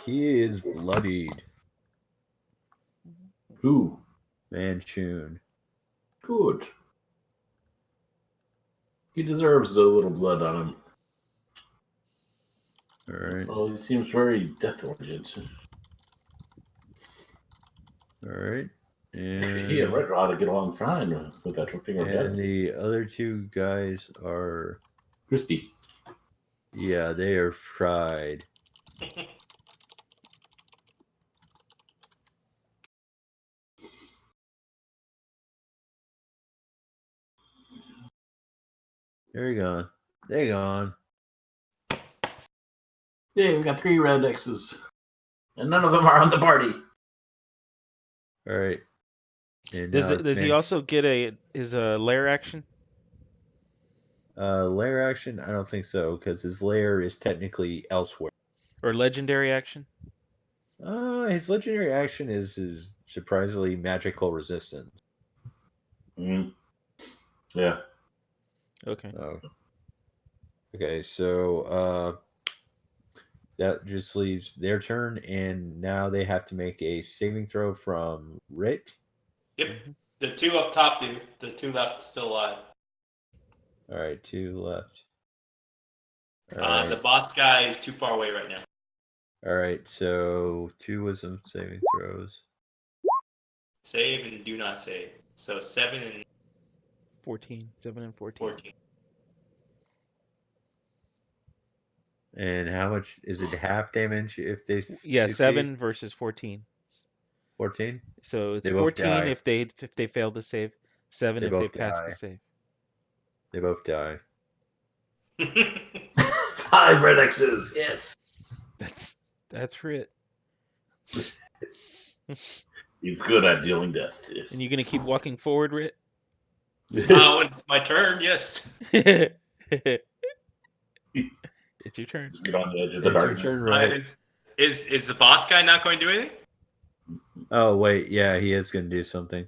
Speaker 1: he is bloodied.
Speaker 5: Who?
Speaker 1: Manchun.
Speaker 5: Good. He deserves a little blood on him.
Speaker 1: All right.
Speaker 5: Oh, he seems very death-oriented.
Speaker 1: All right.
Speaker 5: He and Red ought to get along fine with that finger of
Speaker 1: And
Speaker 5: death.
Speaker 1: the other two guys are,
Speaker 5: Crispy.
Speaker 1: yeah, they are fried. They're gone. They gone.
Speaker 5: Yeah, we got 3 red X's. And none of them are on the party.
Speaker 1: All right. And now it's
Speaker 2: Does he also get his lair action?
Speaker 1: lair action? I don't think so, because his lair is technically elsewhere.
Speaker 2: Or legendary action?
Speaker 1: His legendary action is his surprisingly magical resistance.
Speaker 5: Mm. Yeah.
Speaker 2: Okay.
Speaker 1: Oh. Okay, so that just leaves their turn, and now they have to make a saving throw from Rit.
Speaker 4: Yep.
Speaker 2: Mm-hmm.
Speaker 4: The 2 up top do. The 2 left still alive.
Speaker 1: All right, 2 left. All
Speaker 4: The
Speaker 1: right.
Speaker 4: boss guy is too far away right now.
Speaker 1: All right, so 2 wisdom saving throws.
Speaker 4: Save and do not save. So 7 and
Speaker 2: 14. 7 and 14.
Speaker 4: 14.
Speaker 1: And how much is it? Half damage if they
Speaker 2: Yeah,
Speaker 1: succeed?
Speaker 2: 7 versus 14.
Speaker 1: 14.
Speaker 2: So it's
Speaker 1: They both
Speaker 2: 14
Speaker 1: die.
Speaker 2: if they fail to save, 7
Speaker 1: They
Speaker 2: if they
Speaker 1: both
Speaker 2: pass
Speaker 1: die.
Speaker 2: the save.
Speaker 1: They both die.
Speaker 5: 5 red X's. Yes.
Speaker 2: That's Rit.
Speaker 5: He's good at dealing death. Yes.
Speaker 2: And you're gonna keep walking forward, Rit?
Speaker 4: When my turn, yes.
Speaker 2: It's your turn.
Speaker 5: Just get on the edge of the
Speaker 1: It's your
Speaker 5: darkness.
Speaker 1: turn, right?
Speaker 4: Is the boss guy not going to do anything?
Speaker 1: Oh wait, yeah, he is going to do something.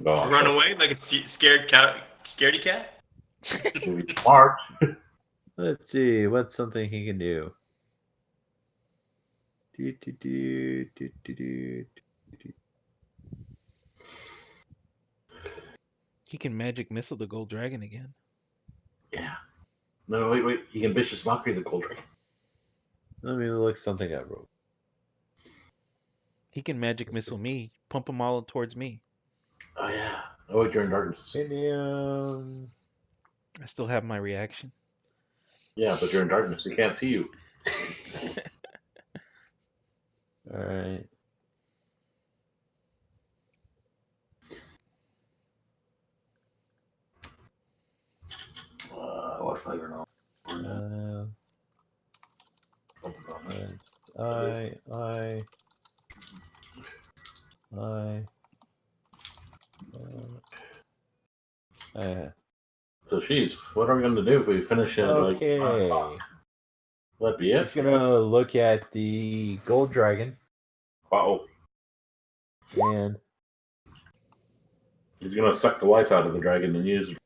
Speaker 5: Oh,
Speaker 4: Run away like a scared cat, scaredy cat?
Speaker 5: Smart.
Speaker 1: Let's see, what's something he can do? Do, do, do, do, do, do, do.
Speaker 2: He can magic missile the gold dragon again.
Speaker 5: Yeah. No, wait. He can vicious mockery the gold dragon.
Speaker 1: Let me look something up, bro.
Speaker 2: He can magic missile me, pump them all towards me.
Speaker 5: Oh yeah. Oh wait, you're in darkness.
Speaker 1: Medium.
Speaker 2: I still have my reaction.
Speaker 5: Yeah, but you're in darkness. He can't see you.
Speaker 1: All right.
Speaker 5: What flavor now?
Speaker 1: I.
Speaker 5: So, geez, what are we going to do if we finish it?
Speaker 1: Okay.
Speaker 5: Will that be it?
Speaker 1: He's gonna look at the gold dragon
Speaker 5: Uh-oh.
Speaker 1: and
Speaker 5: He's going to suck the life out of the dragon and use...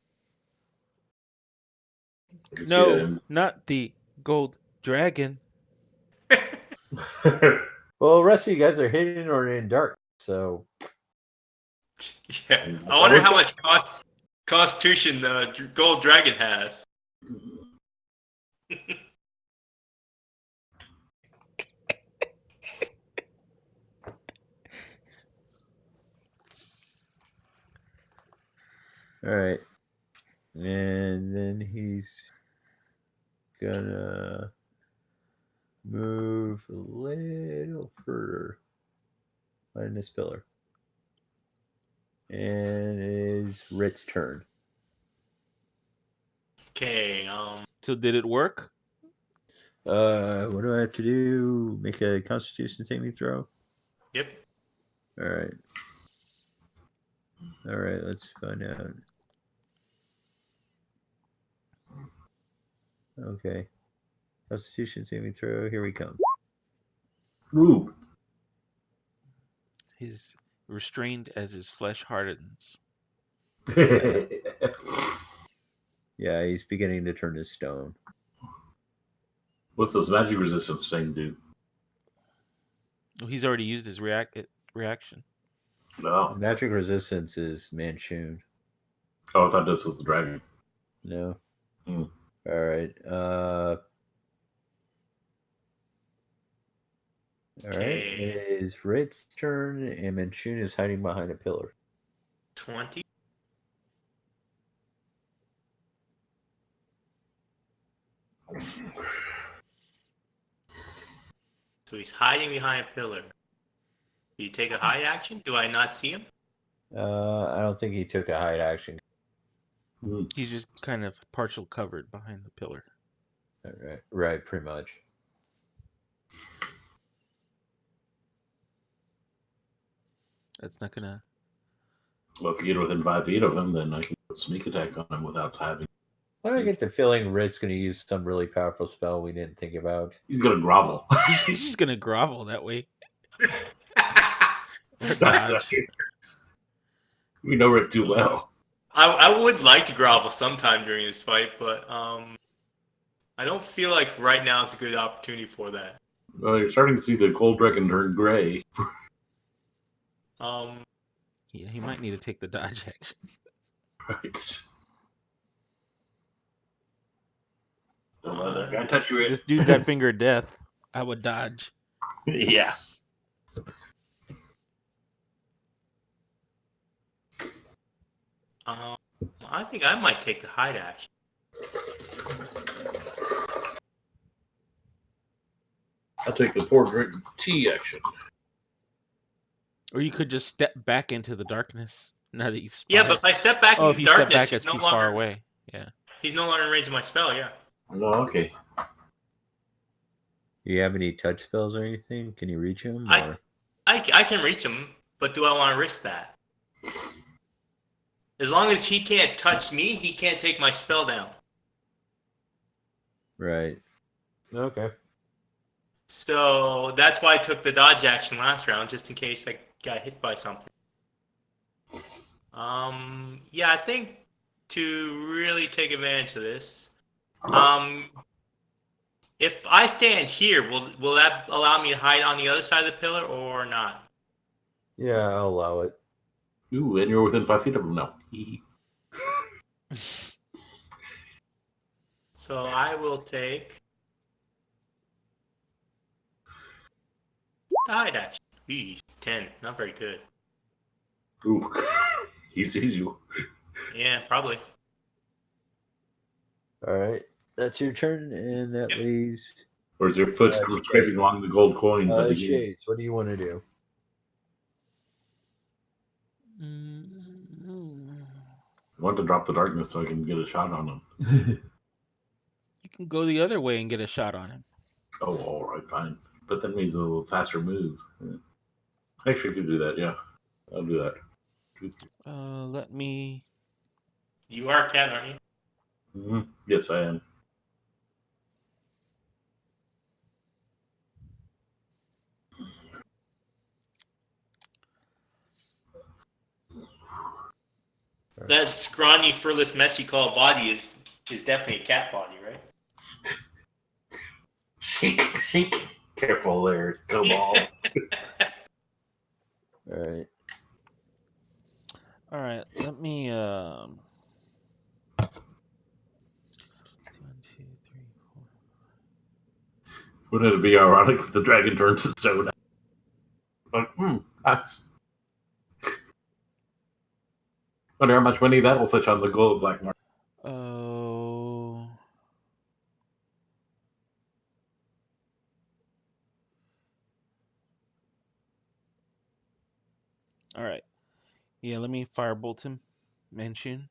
Speaker 2: No, not the gold dragon.
Speaker 1: well, the rest of you guys are hidden or in dark, so
Speaker 4: Yeah. I wonder how much constitution the gold dragon has.
Speaker 1: all right. And then he's gonna move a little further behind this pillar. And it is Rit's turn.
Speaker 4: Okay.
Speaker 2: So did it work?
Speaker 1: What do I have to do? Make a Constitution saving throw?
Speaker 4: Yep.
Speaker 1: All right. All right, let's find out. Okay. Constitution saving throw. Here we come.
Speaker 5: Ooh.
Speaker 2: He's restrained as his flesh hardens.
Speaker 1: Yeah, he's beginning to turn to stone.
Speaker 5: What's this magic resistance thing do?
Speaker 2: Well, he's already used his reaction.
Speaker 5: No.
Speaker 1: Magic resistance is Manchun.
Speaker 5: Oh, I thought this was the dragon.
Speaker 1: No.
Speaker 5: Hmm.
Speaker 1: All right. All right. It is Rit's turn, and Manchun is hiding behind a pillar.
Speaker 4: 20. So he's hiding behind a pillar. Do you take a hide action? Do I not see him?
Speaker 1: I don't think he took a hide action.
Speaker 2: He's just kind of partial covered behind the pillar.
Speaker 1: All right. Right, pretty much.
Speaker 2: That's not gonna.
Speaker 5: Well, if you get within 5 feet of him, then I can put sneak attack on him without having...
Speaker 1: I get the feeling Rit's going to use some really powerful spell we didn't think about.
Speaker 5: He's going to grovel.
Speaker 2: He's just gonna grovel that way. Or
Speaker 5: That's
Speaker 2: dodge.
Speaker 5: We know Rit too well.
Speaker 4: I would like to grovel sometime during this fight, but I don't feel like right now is a good opportunity for that.
Speaker 5: Well, you're starting to see the gold dragon turn gray.
Speaker 2: Yeah, he might need to take the dodge action.
Speaker 5: Right. Don't let that guy touch you.
Speaker 2: This dude got finger death. I would dodge.
Speaker 5: Yeah.
Speaker 4: I think I might take the hide action.
Speaker 5: I'll take the poor drink tea action.
Speaker 2: Or you could just step back into the darkness now that you've spotted.
Speaker 4: Yeah, but if I step back
Speaker 2: Oh,
Speaker 4: in
Speaker 2: if
Speaker 4: the
Speaker 2: you
Speaker 4: darkness,
Speaker 2: step back,
Speaker 4: he's
Speaker 2: it's
Speaker 4: no
Speaker 2: too
Speaker 4: longer,
Speaker 2: far away. Yeah.
Speaker 4: He's no longer in range of my spell, yeah.
Speaker 5: No, okay.
Speaker 1: Do you have any touch spells or anything? Can you reach him?
Speaker 4: I can reach him, but do I want to risk that? As long as he can't touch me, he can't take my spell down.
Speaker 1: Right. Okay.
Speaker 4: So that's why I took the dodge action last round, just in case I got hit by something. Yeah, I think to really take advantage of this, if I stand here, will that allow me to hide on the other side of the pillar or not?
Speaker 1: Yeah, I'll allow it.
Speaker 5: Ooh, and you're within 5 feet of him now.
Speaker 4: So I will take the hide action. 10, not very good.
Speaker 5: Ooh, he sees you.
Speaker 4: Yeah, probably.
Speaker 1: All right. That's your turn, and that leaves
Speaker 5: Or is your foot scraping along the gold coins at the gate?
Speaker 1: Shades. What do you want to do?
Speaker 5: I want to drop the darkness so I can get a shot on him.
Speaker 2: You can go the other way and get a shot on him.
Speaker 5: Oh, all right, fine. But that means a little faster move. Actually, I could do that, yeah. I'll do that.
Speaker 2: Let me.
Speaker 4: You are Ken, aren't you?
Speaker 5: Yes, I am.
Speaker 4: That scrawny, furless mess you call a body is definitely a cat body, right?
Speaker 5: Shake. Careful there, Cobalt.
Speaker 1: All right.
Speaker 2: All right. Let me. 1, 2, 3, 4.
Speaker 5: Wouldn't it be ironic if the dragon turned to stone? Like, that's. Wonder how much money that will fetch on the gold black market.
Speaker 2: Oh. All right. Yeah, let me firebolt him. Manchun.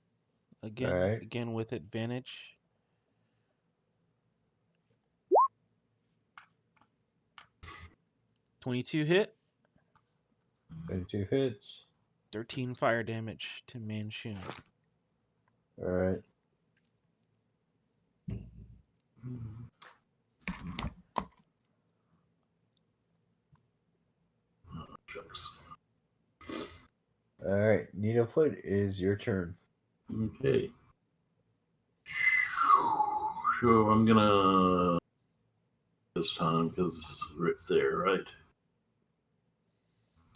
Speaker 2: Again.
Speaker 1: All right.
Speaker 2: Again with advantage. 22 hit.
Speaker 1: 22 hits.
Speaker 2: 13 fire damage to Manchun.
Speaker 1: All right.
Speaker 5: Jokes.
Speaker 1: All right. Needlefoot, is your turn.
Speaker 5: Okay. Sure, I'm gonna this time because it's there, right?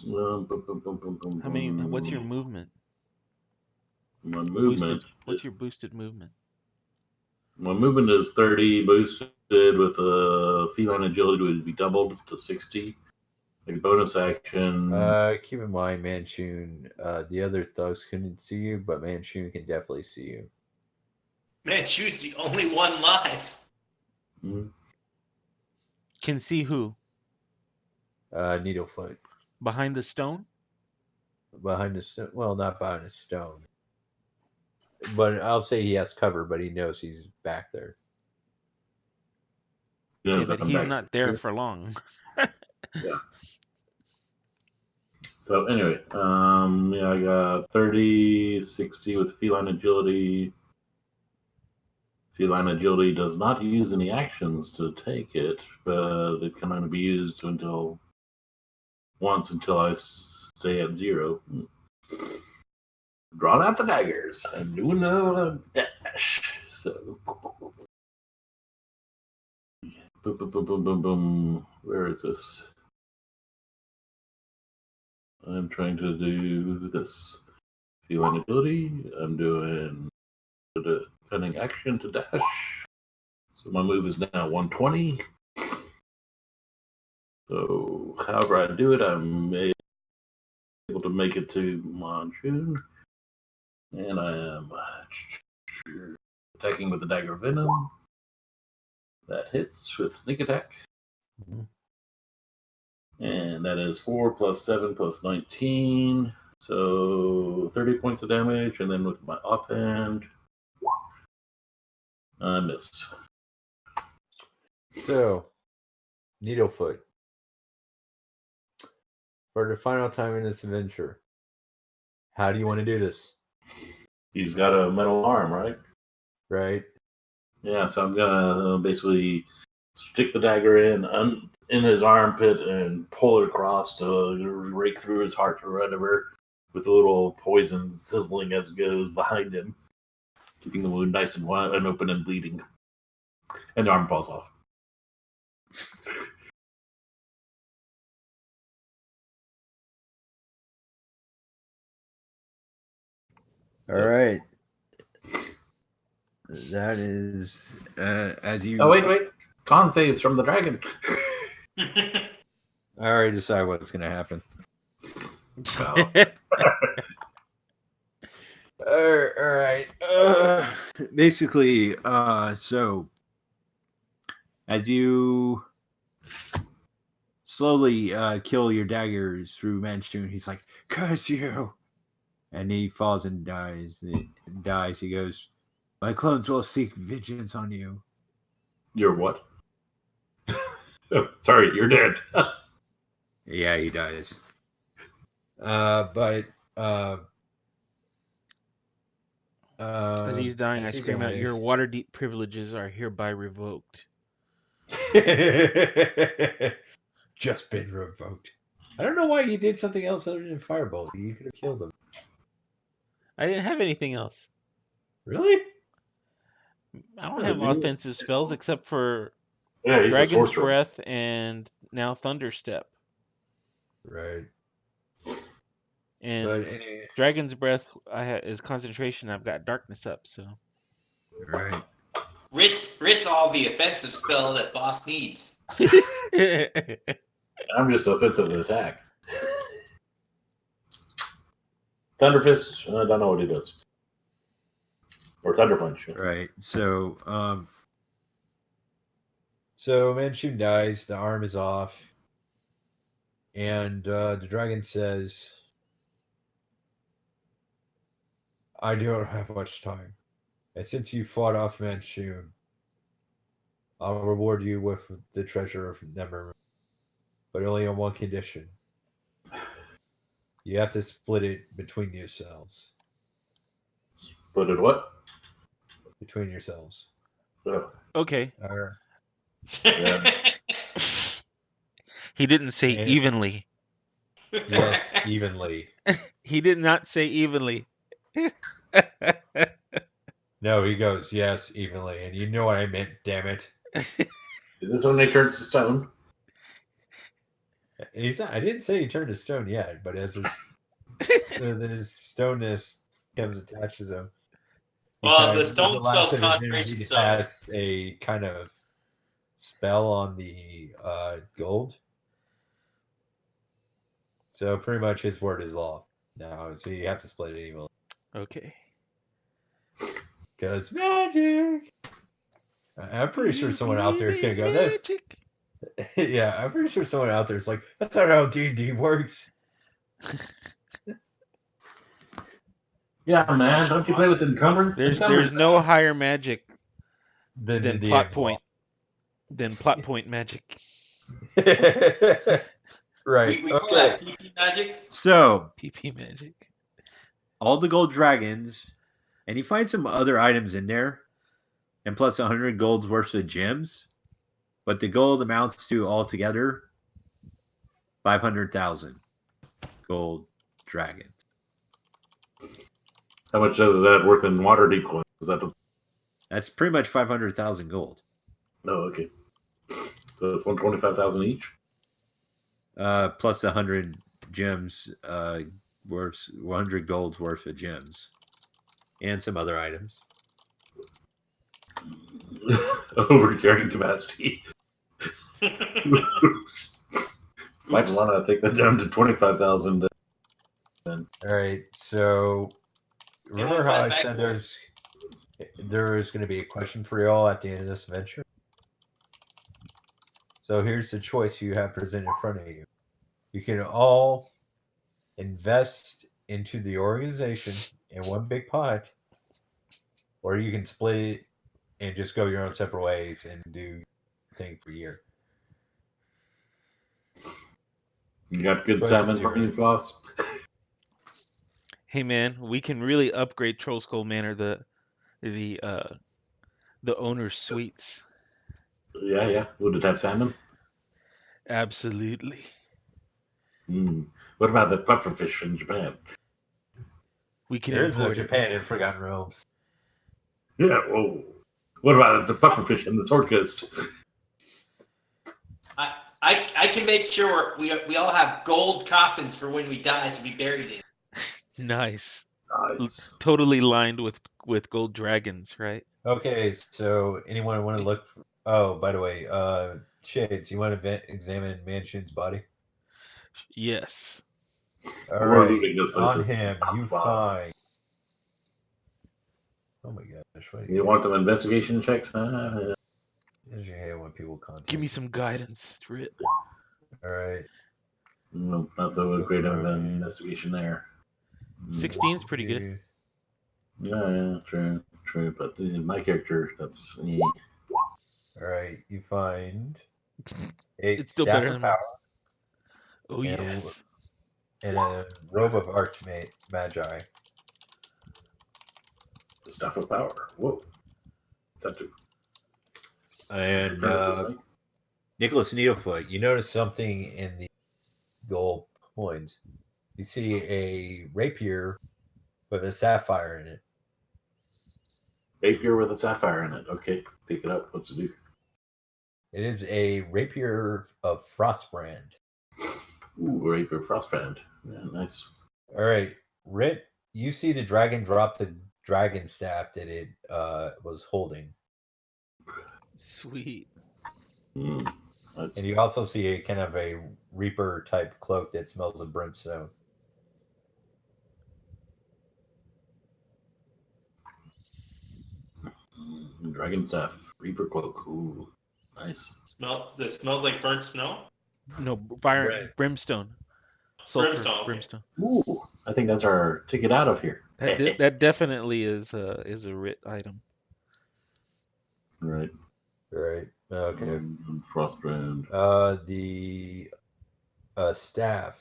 Speaker 2: How many? What's your movement?
Speaker 5: My
Speaker 2: Boosted.
Speaker 5: movement.
Speaker 2: What's your boosted movement?
Speaker 5: My movement is 30, boosted with a feline agility would be doubled to 60. A bonus action.
Speaker 1: Keep in mind, Manchun, the other thugs couldn't see you, but Manchun can definitely see you.
Speaker 4: Manchun's the only one live.
Speaker 2: Can see who?
Speaker 1: Needlefoot.
Speaker 2: Behind the stone?
Speaker 1: Behind the stone. Well, not behind a stone. But I'll say he has cover, but he knows he's back there.
Speaker 2: Yeah, but he's not there for long.
Speaker 5: Yeah. So anyway, I got 30, 60 with feline agility. Feline agility does not use any actions to take it, but it can only be used until I stay at 0. Drawn out the daggers. I'm doing a dash. So boom, boom, boom, boom, boom, boom. Where is this? I'm trying to do this. Feline agility. I'm doing the cunning action to dash. So my move is now 120. So however I do it, I'm able to make it to Manchun. And I am attacking with the dagger of venom. That hits with sneak attack.
Speaker 1: Mhm.
Speaker 5: And that is 4 plus 7 plus 19. So 30 points of damage. And then with my offhand, I missed.
Speaker 1: So, Needlefoot. For the final time in this adventure, how do you want to do this?
Speaker 5: He's got a metal arm, right?
Speaker 1: Right?
Speaker 5: Yeah, so I'm gonna basically stick the dagger in his armpit and pull it across to rake through his heart or whatever, with a little poison sizzling as it goes behind him, keeping the wound nice and wide and open and bleeding. And the arm falls off.
Speaker 1: All right. That is as you.
Speaker 5: Oh wait! Con saves from the dragon.
Speaker 1: I already decide what's going to happen. All right. Basically, so as you slowly kill your daggers through Manchun, he's like, "Curse you!" And he falls and dies. He goes, "My clones will seek vengeance on you."
Speaker 5: You're what? Oh, sorry, you're dead.
Speaker 1: Yeah, he dies. But
Speaker 2: As he's dying, I
Speaker 1: think
Speaker 2: scream out, "Your Waterdeep privileges are hereby revoked."
Speaker 1: just been revoked. I don't know why he did something else other than firebolt. You could have killed him.
Speaker 2: I didn't have anything else.
Speaker 1: Really?
Speaker 2: I don't have offensive spells except for
Speaker 5: Yeah, he's a
Speaker 2: Dragon's
Speaker 5: sorcerer.
Speaker 2: Breath and now Thunderstep.
Speaker 1: Right.
Speaker 2: And
Speaker 1: But anyway,
Speaker 2: Dragon's Breath is concentration. I've got Darkness up, so.
Speaker 1: right.
Speaker 4: Rit's all the offensive spell that boss needs.
Speaker 5: I'm just offensive attack. Thunder Fist, I don't know what he does. Or Thunder Punch.
Speaker 1: Right. So Manchun dies, the arm is off, and the dragon says, I don't have much time. And since you fought off Manchun, I'll reward you with the treasure of Nevermore. But only on one condition. You have to split it between yourselves.
Speaker 5: Split it what?
Speaker 1: Between yourselves.
Speaker 5: Oh.
Speaker 2: Okay.
Speaker 5: Yeah.
Speaker 2: He didn't say
Speaker 1: And-
Speaker 2: evenly.
Speaker 1: Yes, evenly.
Speaker 2: He did not say evenly.
Speaker 1: No, he goes, yes, evenly. And you know what I meant, damn it.
Speaker 5: Is this when they turn to stone?
Speaker 1: He's not, I didn't say he turned to stone yet, but as his stoneness becomes attached to him.
Speaker 4: Well, the
Speaker 1: because
Speaker 4: stone
Speaker 1: there's a lot
Speaker 4: spell's
Speaker 1: of his energy
Speaker 4: concentration
Speaker 1: to
Speaker 4: spell.
Speaker 1: cast a kind of spell on the gold. So pretty much his word is law now. So you have to split it evenly.
Speaker 2: Okay.
Speaker 1: Because magic. I'm pretty sure someone out there is gonna go.
Speaker 2: Magic.
Speaker 1: Yeah, I'm pretty sure someone out there is like, that's not how D&D works.
Speaker 5: Yeah, man. Don't you play with encumbrance?
Speaker 2: There's no higher magic
Speaker 1: Than
Speaker 2: than
Speaker 1: the
Speaker 2: plot
Speaker 1: DM's
Speaker 2: point. Than plot point magic.
Speaker 1: law. Right.
Speaker 4: We call
Speaker 1: Okay.
Speaker 4: that PP magic.
Speaker 1: So
Speaker 2: PP magic.
Speaker 1: all the gold dragons, and you find some other items in there, and plus 100 gold's worth of gems. But the gold amounts to altogether 500,000 gold dragons.
Speaker 5: How much is that worth in Waterdeep coins? Is that the...
Speaker 1: That's pretty much 500,000 gold.
Speaker 5: No, okay. So it's 125,000 each?
Speaker 1: Plus 100 gems, worth 100 gold's worth of gems, and some other items.
Speaker 5: Overcarrying capacity. Oops. Might want to take that down to 25,000. Then.
Speaker 1: All right. So remember how I said there is going to be a question for y'all at the end of this adventure? So here's the choice you have presented in front of you. You can all invest into the organization in one big pot, or you can split it and just go your own separate ways and do your thing for a year.
Speaker 5: You got good
Speaker 1: Choice
Speaker 5: salmon
Speaker 1: is yours.
Speaker 5: for me, Floss?
Speaker 2: Hey man, we can really upgrade Troll Skull Manor the owner's suites.
Speaker 5: Yeah. Would it have salmon?
Speaker 2: Absolutely.
Speaker 5: What about the pufferfish in Japan?
Speaker 2: We can
Speaker 1: There is no
Speaker 2: import it.
Speaker 1: Japan in Forgotten Realms.
Speaker 5: Yeah, whoa. What about the pufferfish in the Sword Coast?
Speaker 4: I can make sure we all have gold coffins for when we die to be buried in.
Speaker 2: Nice.
Speaker 5: Nice.
Speaker 2: Totally lined with gold dragons, right?
Speaker 1: Okay, so anyone want to look for... Oh, by the way, Shades, you want to examine Manchun's body?
Speaker 2: Yes.
Speaker 1: All
Speaker 5: We're
Speaker 1: right,
Speaker 5: looting those
Speaker 1: on
Speaker 5: places.
Speaker 1: him, you
Speaker 5: Wow.
Speaker 1: find... Oh my gosh, what
Speaker 5: You want some investigation checks?
Speaker 1: Here's your hand when people contact
Speaker 2: Give me
Speaker 1: you.
Speaker 2: some guidance, Rit.
Speaker 1: All right.
Speaker 5: No, not so great of an investigation there.
Speaker 2: 16's pretty good.
Speaker 5: Yeah, true. But my character, that's me.
Speaker 1: All right, you find a
Speaker 2: It's still
Speaker 1: staff
Speaker 2: better
Speaker 1: of
Speaker 2: than
Speaker 1: power.
Speaker 2: mine. Oh
Speaker 1: And
Speaker 2: yes.
Speaker 1: and a robe of archmagi.
Speaker 5: The Staff of Power. Whoa. What's that do?
Speaker 1: And
Speaker 5: Like?
Speaker 1: Nicholas Needlefoot, you notice something in the gold coins. You see a rapier with a sapphire in it.
Speaker 5: Rapier with a sapphire in it. Okay, pick it up. What's it do?
Speaker 1: It is a rapier of Frostbrand.
Speaker 5: Ooh, Rapier Frostbrand. Yeah, nice.
Speaker 1: All right, Rit, you see the dragon drop the dragon staff that it was holding.
Speaker 2: Sweet.
Speaker 5: Nice.
Speaker 1: And you also see a kind of a reaper type cloak that smells of brimstone.
Speaker 5: Dragon Staff. Reaper Cloak. Ooh, nice.
Speaker 4: This smells like burnt snow.
Speaker 2: No, fire,
Speaker 1: Right.
Speaker 2: brimstone, sulfur,
Speaker 4: Brimstone, okay.
Speaker 2: brimstone.
Speaker 5: Ooh, I think that's our ticket out of here.
Speaker 2: That definitely is a writ item.
Speaker 5: Right.
Speaker 1: Right. Okay.
Speaker 5: Frostbrand.
Speaker 1: The staff.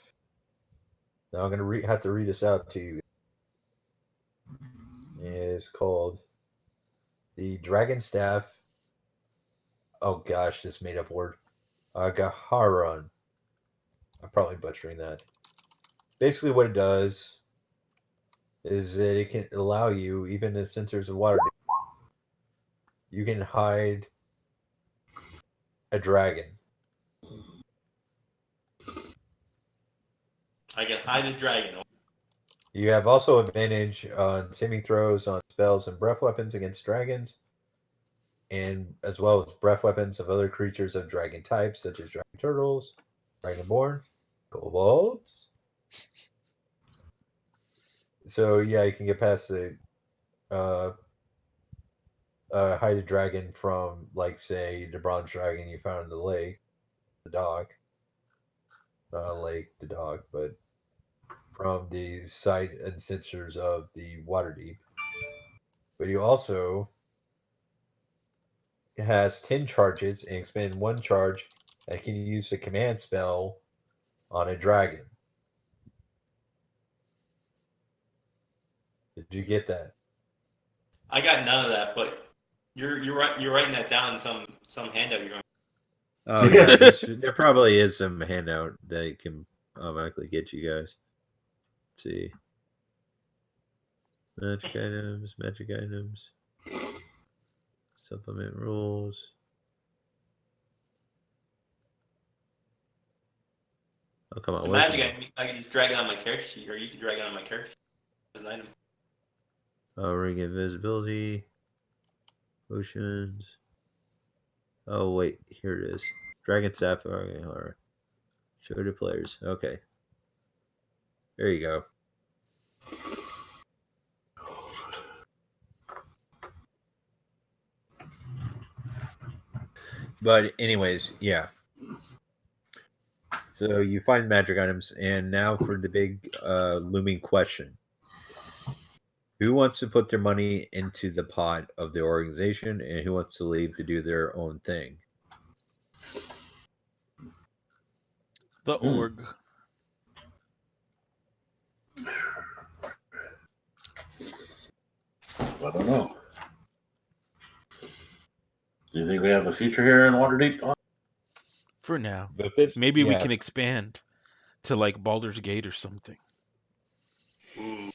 Speaker 1: Now I'm gonna have to read this out to you. It's called the Dragon Staff. Oh gosh, this made up word. Gaharon. I'm probably butchering that. Basically, what it does is that it can allow you, even in the centers of Waterdeep, you can hide a dragon.
Speaker 4: I can hide a dragon.
Speaker 1: You have also advantage on saving throws on spells and breath weapons against dragons, and as well as breath weapons of other creatures of dragon types, such as dragon turtles, dragonborn, kobolds. So yeah, you can get past the hide a dragon from, like, say, the bronze dragon you found in the lake, the dog, not a lake, the dog, but from the side and centers of the Waterdeep. But you also has 10 charges and expend one charge and can use the command spell on a dragon. Did you get that?
Speaker 4: I got none of that, but you're right. You're writing that down in some handout you're going.
Speaker 1: Oh yeah, there probably is some handout that can automatically get you guys. Let's see. Magic items. Supplement rules. Oh, come on.
Speaker 4: So magic, I can just drag it on my character sheet, or you can drag it on my character sheet as an item.
Speaker 1: Oh, ring invisibility. Potions. Oh, wait. Here it is. Dragon Sapphire. Show to players. Okay. There you go. But anyways, yeah. So you find magic items, and now for the big looming question. Who wants to put their money into the pot of the organization, and who wants to leave to do their own thing?
Speaker 2: The org.
Speaker 5: I don't know. Do you think we have a future here in Waterdeep?
Speaker 2: For now.
Speaker 1: But this,
Speaker 2: Maybe we can expand to like Baldur's Gate or something.
Speaker 4: Ooh.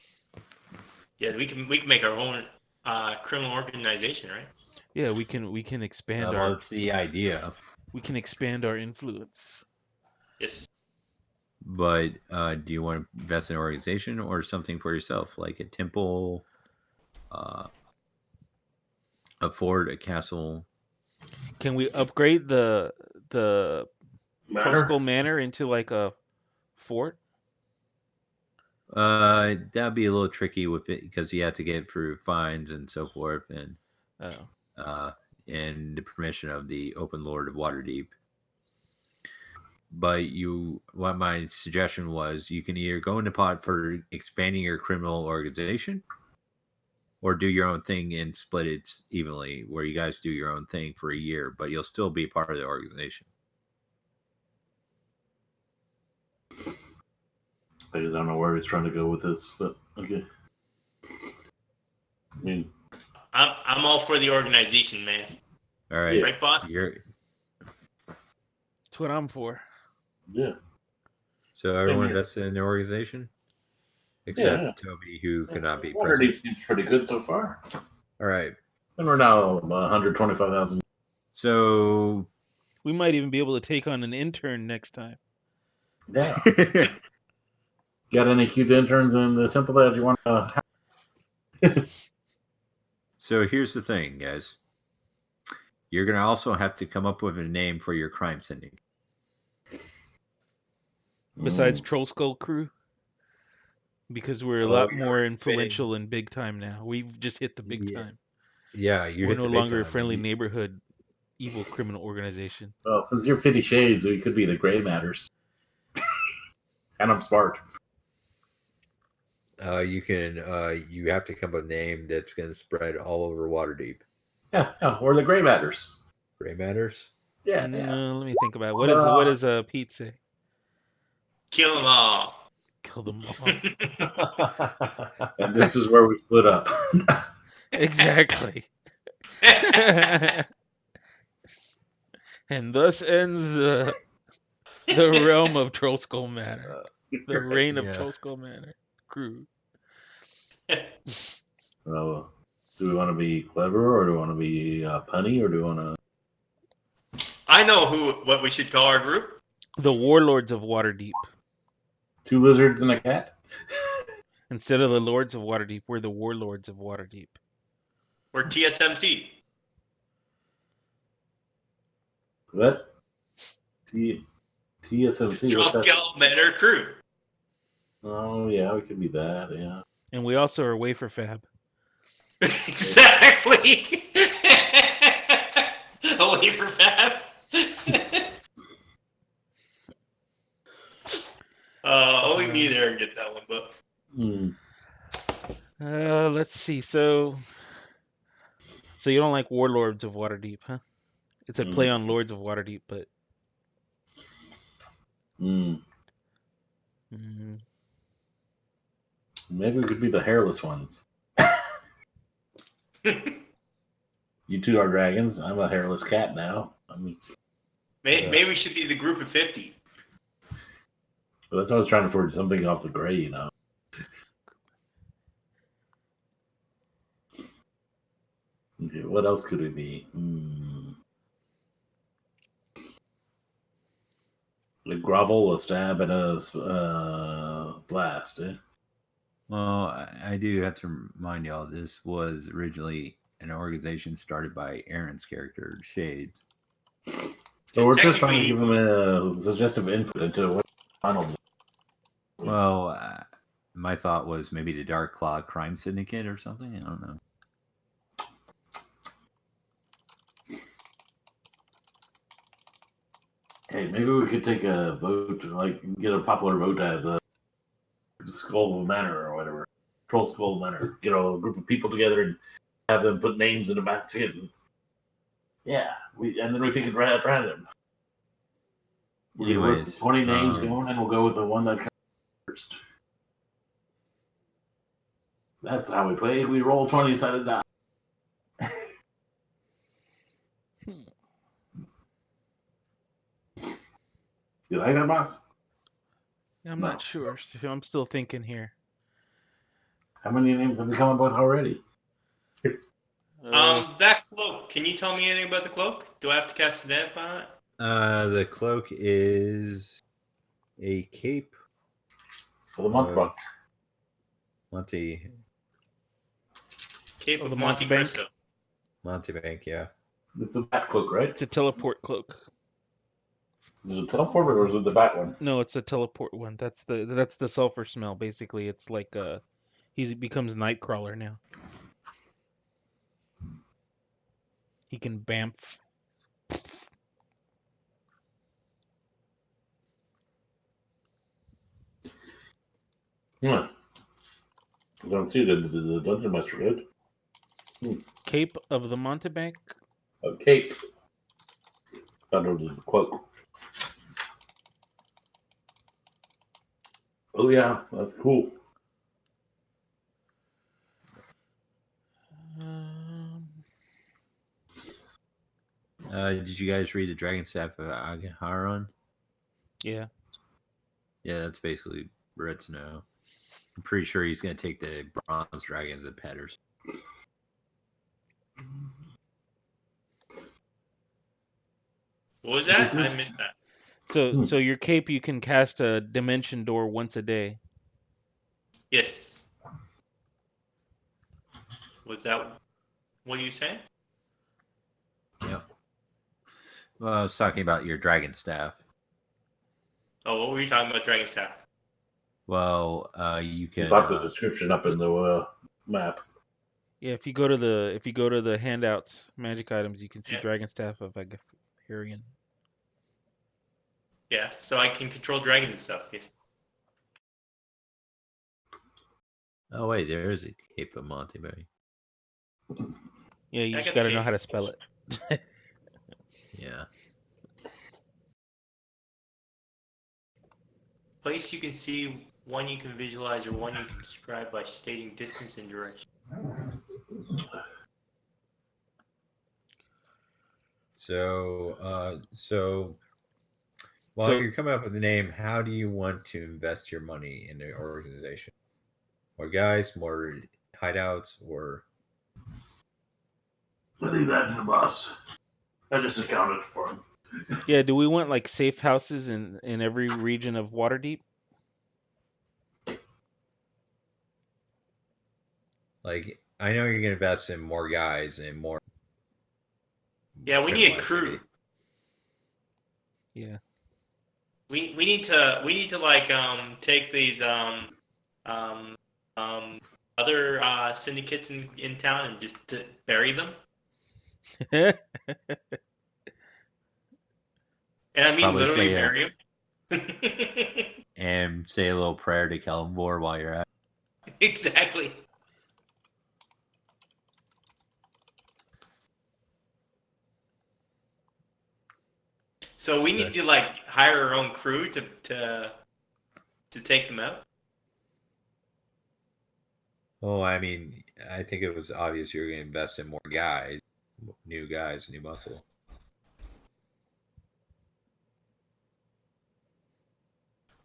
Speaker 4: Yeah, we can make our own criminal organization, right?
Speaker 2: Yeah, we can expand
Speaker 1: well, it's the idea.
Speaker 2: We can expand our influence.
Speaker 4: Yes.
Speaker 1: But do you want to invest in an organization or something for yourself, like a temple, a fort, a castle?
Speaker 2: Can we upgrade the Trollskull Manor into like a fort?
Speaker 1: That'd be a little tricky with it because you have to get through fines and so forth, and and the permission of the Open Lord of Waterdeep. But what my suggestion was, you can either go into pot for expanding your criminal organization, or do your own thing and split it evenly, where you guys do your own thing for a year, but you'll still be part of the organization.
Speaker 5: I don't know where he's trying to go with this, but okay. I mean,
Speaker 4: I'm all for the organization, man.
Speaker 1: All right.
Speaker 4: Right, boss?
Speaker 2: That's what I'm for.
Speaker 5: yeah.
Speaker 1: So everyone invested in the organization? Except
Speaker 5: Yeah.
Speaker 1: Toby, who could not be
Speaker 5: Waterdeep
Speaker 1: present.
Speaker 5: seems pretty good so far.
Speaker 1: All right.
Speaker 5: And we're now 125,000.
Speaker 1: So
Speaker 2: We might even be able to take on an intern next time.
Speaker 5: Yeah. Got any cute interns in the temple that you want to?
Speaker 1: So here's the thing, guys. You're gonna also have to come up with a name for your crime syndicate.
Speaker 2: Besides Troll Skull Crew, because we're a lot more influential and big time now. We've just hit the big time.
Speaker 1: Yeah,
Speaker 2: we're no longer a friendly neighborhood evil criminal organization.
Speaker 5: Well, since you're 50 Shades, we could be the Gray Matters. And I'm smart.
Speaker 1: You have to come up with a name that's going to spread all over Waterdeep.
Speaker 5: Yeah, we're the Gray Matters.
Speaker 1: Gray Matters?
Speaker 5: Yeah.
Speaker 2: Let me think about it. What does Pete say?
Speaker 4: Kill them all.
Speaker 2: Kill them all.
Speaker 5: And this is where we split up.
Speaker 2: Exactly. And thus ends the realm of Troll Skull Manor. The reign of Troll Skull Manor crew.
Speaker 5: Well, do we want to be clever, or do we want to be punny, or do we want to...
Speaker 4: I know what we should call our group.
Speaker 2: The Warlords of Waterdeep.
Speaker 5: 2 lizards and a cat?
Speaker 2: Instead of the Lords of Waterdeep, we're the Warlords of Waterdeep.
Speaker 4: We're TSMC.
Speaker 5: What? TSMC?
Speaker 4: Troll Skull Manor Crew.
Speaker 5: Oh, yeah, we could be that, yeah.
Speaker 2: And we also are Wafer Fab.
Speaker 4: Exactly. A Wafer Fab. Only me there and get that one, but.
Speaker 2: Let's see. So you don't like Warlords of Waterdeep, huh? It's a play on Lords of Waterdeep, but.
Speaker 5: Maybe we could be the hairless ones. You 2 are dragons. I'm a hairless cat now.
Speaker 4: Maybe we should be the group of 50.
Speaker 5: But that's why I was trying to forge something off the gray, you know. Okay, what else could it be? A grovel, a stab, and a blast. Eh?
Speaker 1: Well, I do have to remind y'all, this was originally an organization started by Aaron's character, Shades.
Speaker 5: So we're just trying to give him a suggestive input into what final.
Speaker 1: Well, my thought was maybe the Dark Claw Crime Syndicate or something. I don't know.
Speaker 5: Hey, maybe we could take a vote, like get a popular vote out of the Skull Manor or whatever. Troll Skull Manor. Get a group of people together and have them put names in a basket. And, and then we pick it right at random. We get a list of 20 names going, and we'll go with the one that comes first. That's how we play. We roll 20-sided die. You like that, boss?
Speaker 2: I'm not sure. I'm still thinking here.
Speaker 5: How many names have we come up with already?
Speaker 4: That cloak. Can you tell me anything about the cloak? Do I have to cast an identify on it?
Speaker 1: The cloak is a cape
Speaker 5: For the monk.
Speaker 1: Monty.
Speaker 4: Cape of
Speaker 2: the
Speaker 4: Monte
Speaker 2: Montebank.
Speaker 4: Cristo.
Speaker 1: Montebank, yeah.
Speaker 5: It's a bat cloak, right?
Speaker 2: It's a teleport cloak.
Speaker 5: Is it a teleport or is it the bat one?
Speaker 2: No, it's a teleport one. That's the sulfur smell. Basically, it's like he becomes Nightcrawler now. He can bamf.
Speaker 5: I don't see the dungeon master good.
Speaker 2: Cape of the Montebank.
Speaker 5: A cape. Thought it was a cloak. Oh yeah, that's cool.
Speaker 1: Did you guys read the Dragon Staff of Agaharon?
Speaker 2: Yeah.
Speaker 1: Yeah, that's basically Red's now. I'm pretty sure he's going to take the bronze dragon as a pet or something.
Speaker 4: What was that? I missed that.
Speaker 2: So your cape, you can cast a dimension door once a day.
Speaker 4: Yes. Was that what are you saying?
Speaker 1: Yeah. Well, I was talking about your dragon staff.
Speaker 4: Oh, what were you talking about, Dragon Staff?
Speaker 1: Well, you can.
Speaker 5: Pop the description up in the map.
Speaker 2: Yeah, if you go to the handouts, magic items, you can see
Speaker 4: Yeah.
Speaker 2: Dragon Staff of Agatharian.
Speaker 4: Yeah, so I can control dragons and stuff. Yes.
Speaker 1: Oh wait, there is a cape of Monte Bay.
Speaker 2: Yeah, you
Speaker 4: I
Speaker 2: just
Speaker 4: got
Speaker 2: got to
Speaker 4: the
Speaker 2: know
Speaker 4: cape.
Speaker 2: how to spell it.
Speaker 1: Yeah.
Speaker 4: Place you can see, one you can visualize, or one you can describe by stating distance and direction.
Speaker 1: So while you're coming up with the name, how do you want to invest your money in the organization? More guys, more hideouts, or
Speaker 5: I leave that to the boss. I just accounted for him.
Speaker 2: Yeah, do we want like safe houses in every region of Waterdeep?
Speaker 1: like I know you're going to invest in more guys and more.
Speaker 4: Yeah, we need a
Speaker 1: criminal
Speaker 4: crew.
Speaker 1: activity.
Speaker 2: Yeah.
Speaker 4: We need to like take these other syndicates in town and just to bury them. And I mean
Speaker 1: Probably
Speaker 4: literally
Speaker 1: say,
Speaker 4: bury them.
Speaker 1: And say a little prayer to Kellenvor while you're at.
Speaker 4: Exactly. So we need to like hire our own crew to take them out.
Speaker 1: Oh, I mean, I think it was obvious you were going to invest in more guys, new muscle.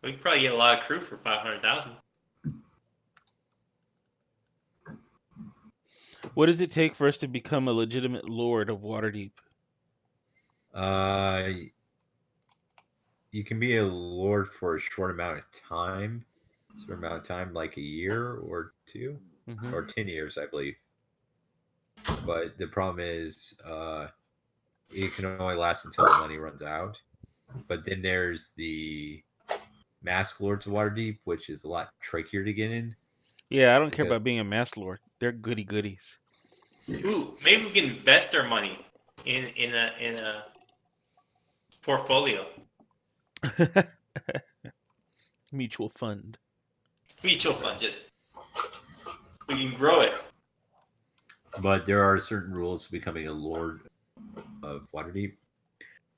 Speaker 4: We could probably get a lot of crew for 500,000.
Speaker 2: What does it take for us to become a legitimate lord of Waterdeep?
Speaker 1: You can be a lord for a short amount of time, like a year or two, or 10 years, I believe. But the problem is, it can only last until the money runs out. But then there's the Mask Lords of Waterdeep, which is a lot trickier to get in.
Speaker 2: Yeah, I don't care about being a master lord. They're goody goodies.
Speaker 4: Ooh, maybe we can invest our money in a portfolio.
Speaker 2: Mutual fund.
Speaker 4: Mutual fund, just we can grow it.
Speaker 1: But there are certain rules to becoming a lord of Waterdeep.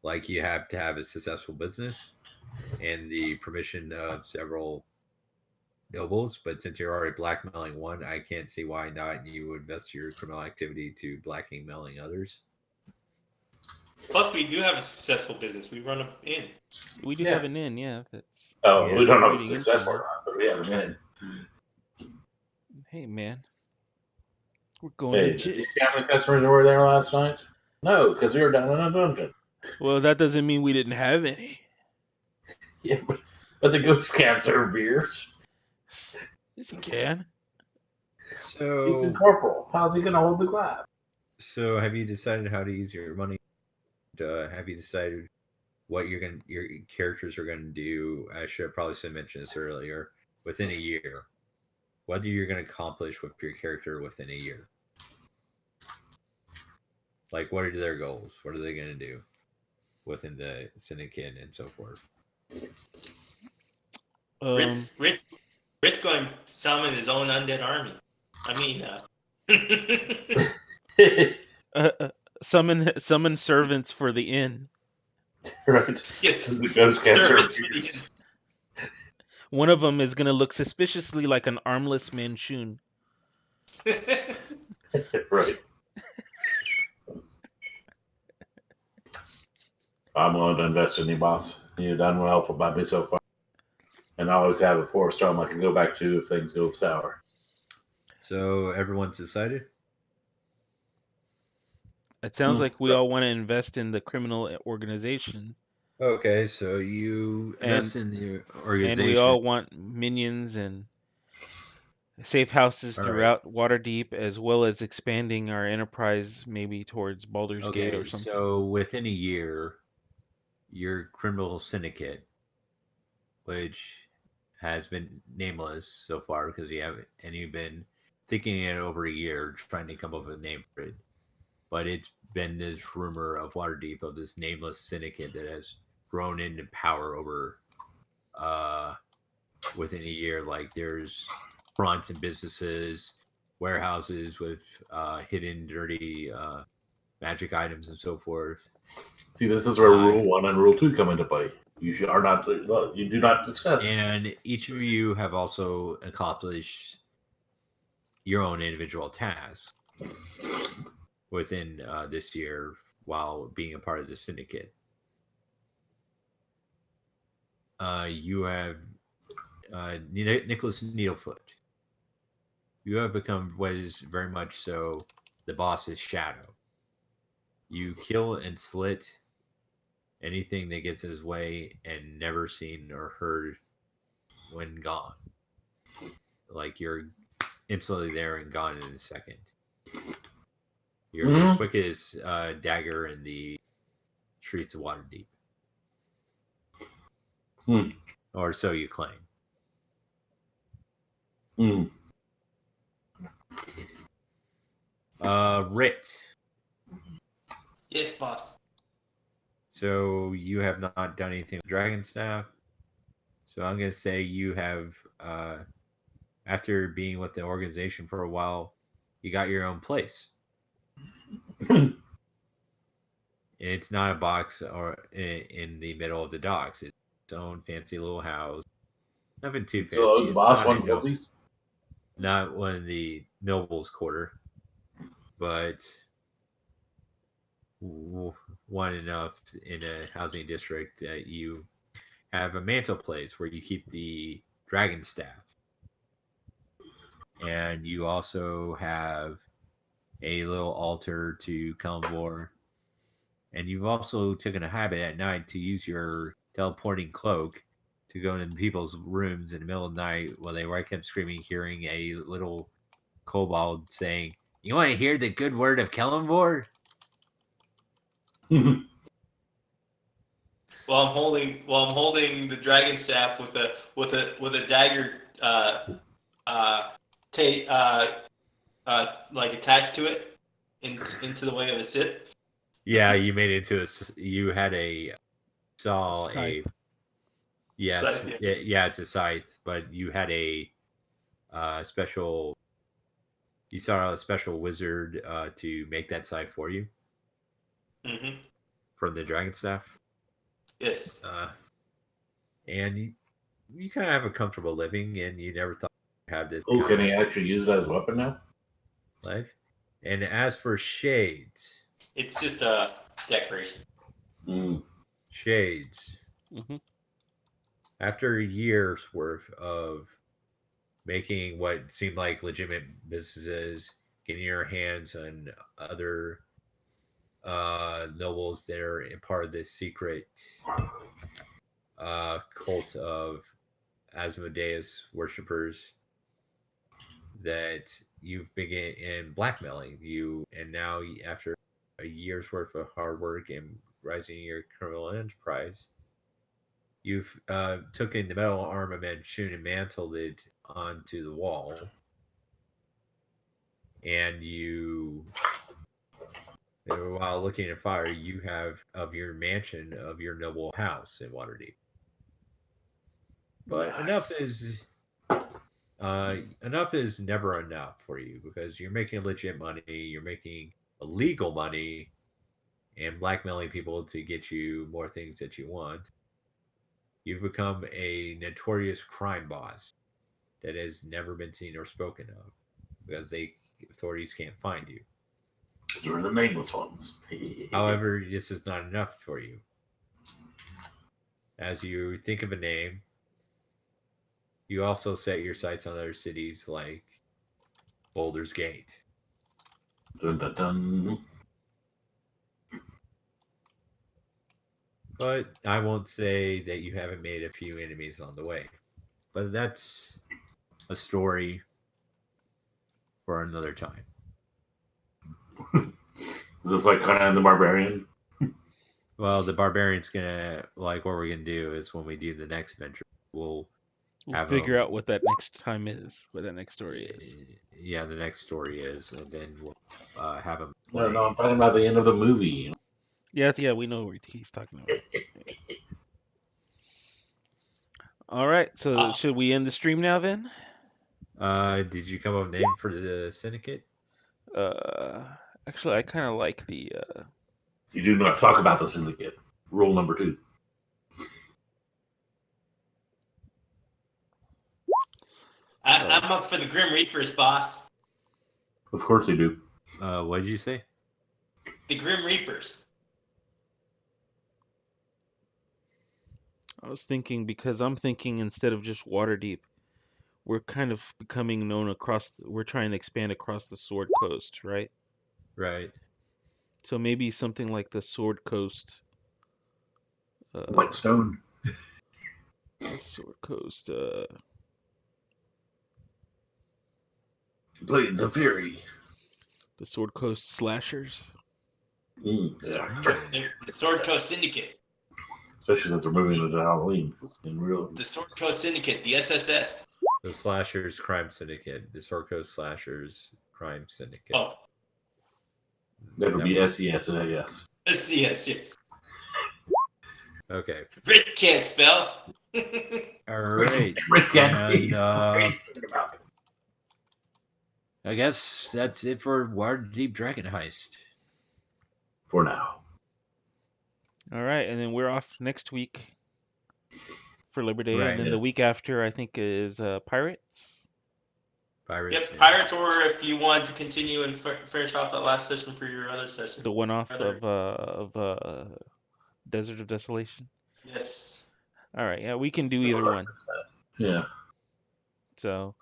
Speaker 1: Like you have to have a successful business and the permission of several nobles. But since you're already blackmailing one, I can't see why not you would invest your criminal activity to blackmailing others.
Speaker 4: Plus, we do have a successful business. We run an inn.
Speaker 2: We do have an inn, yeah. That's
Speaker 5: we don't know if it's
Speaker 2: reading into
Speaker 5: successful
Speaker 2: it.
Speaker 5: or not, but we have an inn.
Speaker 2: Hey, man. We're going
Speaker 5: Hey, did you see how many customers were there last night? No, because we were down in a dungeon.
Speaker 2: Well, that doesn't mean we didn't have any.
Speaker 5: Yeah, but the ghost can't serve beers.
Speaker 2: Yes, he can.
Speaker 1: So
Speaker 5: He's a corporal. How's he going to hold the glass?
Speaker 1: So have you decided how to use your money? Have you decided what your characters are gonna do? I should have probably mentioned this earlier. Within a year, whether you're gonna accomplish with your character within a year. Like, what are their goals? What are they gonna do within the syndicate and so forth?
Speaker 4: Rich going to summon his own undead army. I mean,
Speaker 2: summon servants for the inn.
Speaker 5: Right.
Speaker 4: Yes.
Speaker 5: The ghost can't serve beers.
Speaker 2: One of them is gonna look suspiciously like an armless Manchun.
Speaker 5: Right. I'm going to invest in you, boss. You've done well by me so far. And I always have a 4-star I can go back to if things go sour.
Speaker 1: So everyone's decided?
Speaker 2: It sounds like we all want to invest in the criminal organization,
Speaker 1: Okay, so you invest in the organization.
Speaker 2: and we all want minions and safe houses
Speaker 1: All
Speaker 2: throughout Waterdeep, as well as expanding our enterprise maybe towards Baldur's Gate or
Speaker 1: Okay,
Speaker 2: something.
Speaker 1: so within a year, your criminal syndicate, which has been nameless so far because you've been thinking it over a year, trying to come up with a name for it. But it's been this rumor of Waterdeep of this nameless syndicate that has grown into power over within a year. Like there's fronts and businesses, warehouses with hidden dirty magic items and so forth.
Speaker 5: See, this is where Rule 1 and Rule 2 come into play. You do not discuss.
Speaker 1: And each of you have also accomplished your own individual tasks within this year while being a part of the syndicate. You have Nicholas Needlefoot. You have become what is very much so the boss's shadow. You kill and slit anything that gets in his way and never seen or heard when gone. Like you're instantly there and gone in a second. You're the quickest dagger in the streets of Waterdeep. Or so you claim. Rit.
Speaker 4: Yes, boss.
Speaker 1: So you have not done anything with Dragon Staff. So I'm going to say you have, after being with the organization for a while, you got your own place. And it's not a box or in the middle of the docks. It's its own fancy little house. Nothing too fancy.
Speaker 5: So the boss won these?
Speaker 1: Not one of the nobles' quarter, but one enough in a housing district that you have a mantle place where you keep the dragon staff. And you also have a little altar to Kellenvor. And you've also taken a habit at night to use your teleporting cloak to go into people's rooms in the middle of the night while they wake up screaming, hearing a little kobold saying, "You want to hear the good word of Kellenvor?"
Speaker 4: While I'm holding the dragon staff with a dagger like attached to it into the way of a tip.
Speaker 1: Yeah, you made it into you had
Speaker 2: Scythe.
Speaker 1: yes,
Speaker 4: Scythe,
Speaker 1: yeah, it's a scythe, but you had a special. You saw a special wizard to make that scythe for you.
Speaker 4: Mm-hmm.
Speaker 1: From the dragon staff.
Speaker 4: Yes.
Speaker 1: And you kind of have a comfortable living, and you never thought you'd have this.
Speaker 5: Oh, can he actually use it as a weapon now?
Speaker 1: Life. And as for shades,
Speaker 4: it's just a decoration.
Speaker 1: Shades.
Speaker 2: Mm-hmm.
Speaker 1: After a year's worth of making what seemed like legitimate businesses, getting your hands on other nobles that are part of this secret cult of Asmodeus worshippers, that you've begun in blackmailing you, and now after a year's worth of hard work and rising your criminal enterprise, you've taken the metal arm of Manchun and mantled it onto the wall, and while looking at fire, you have of your mansion of your noble house in Waterdeep. But
Speaker 2: Nice.
Speaker 1: enough is never enough for you, because you're making legit money, you're making illegal money, and blackmailing people to get you more things that you want. You've become a notorious crime boss that has never been seen or spoken of because authorities can't find you.
Speaker 5: You're the nameless ones.
Speaker 1: However, this is not enough for you. As you think of a name, you also set your sights on other cities like Boulder's Gate.
Speaker 5: Dun, dun, dun.
Speaker 1: But I won't say that you haven't made a few enemies on the way. But that's a story for another time.
Speaker 5: Is this like Conan the Barbarian?
Speaker 1: Well, the barbarian's gonna like what we're gonna do is when we do the next venture, we'll have
Speaker 2: figure out what that next time is, what that next story is.
Speaker 1: Yeah, the next story is, and then we'll have him.
Speaker 5: No, I'm talking about the end of the movie.
Speaker 2: Yeah, we know what he's talking about. All right, so should we end the stream now then?
Speaker 1: Did you come up with a name for the syndicate?
Speaker 2: Actually, I kind of like the.
Speaker 5: You do not talk about the syndicate. Rule number 2.
Speaker 4: I'm up for the Grim Reapers, boss.
Speaker 5: Of course you do.
Speaker 1: What did you say?
Speaker 4: The Grim Reapers.
Speaker 2: I was thinking because I'm thinking instead of just Waterdeep, we're kind of becoming known across. We're trying to expand across the Sword Coast, right?
Speaker 1: Right.
Speaker 2: So maybe something like the Sword Coast.
Speaker 5: Whitestone.
Speaker 2: The Sword Coast.
Speaker 5: Blades of Fury.
Speaker 2: The Sword Coast Slashers.
Speaker 5: Yeah.
Speaker 4: The Sword Coast Syndicate.
Speaker 5: Especially since we're moving into Halloween.
Speaker 4: The Sword Coast Syndicate, the SSS.
Speaker 1: The Slashers Crime Syndicate. The Sword Coast Slashers Crime Syndicate.
Speaker 4: Oh.
Speaker 5: That would be SES, I guess.
Speaker 4: Yes.
Speaker 1: Okay.
Speaker 4: Rick can't spell.
Speaker 1: All right.
Speaker 5: Rick can't
Speaker 1: And,
Speaker 5: I
Speaker 1: I guess that's it for Waterdeep Dragon Heist.
Speaker 5: For now.
Speaker 2: All right, and then we're off next week for Labor Day,
Speaker 1: Right,
Speaker 2: and then
Speaker 5: yeah.
Speaker 2: the week after I think is Pirates.
Speaker 1: Pirates.
Speaker 4: Yep, Pirates, or if you want to continue and finish off that last session for your other session.
Speaker 2: The one-off of Desert of Desolation.
Speaker 4: Yes.
Speaker 2: All right, yeah, we can do either one.
Speaker 5: Yeah.
Speaker 2: So,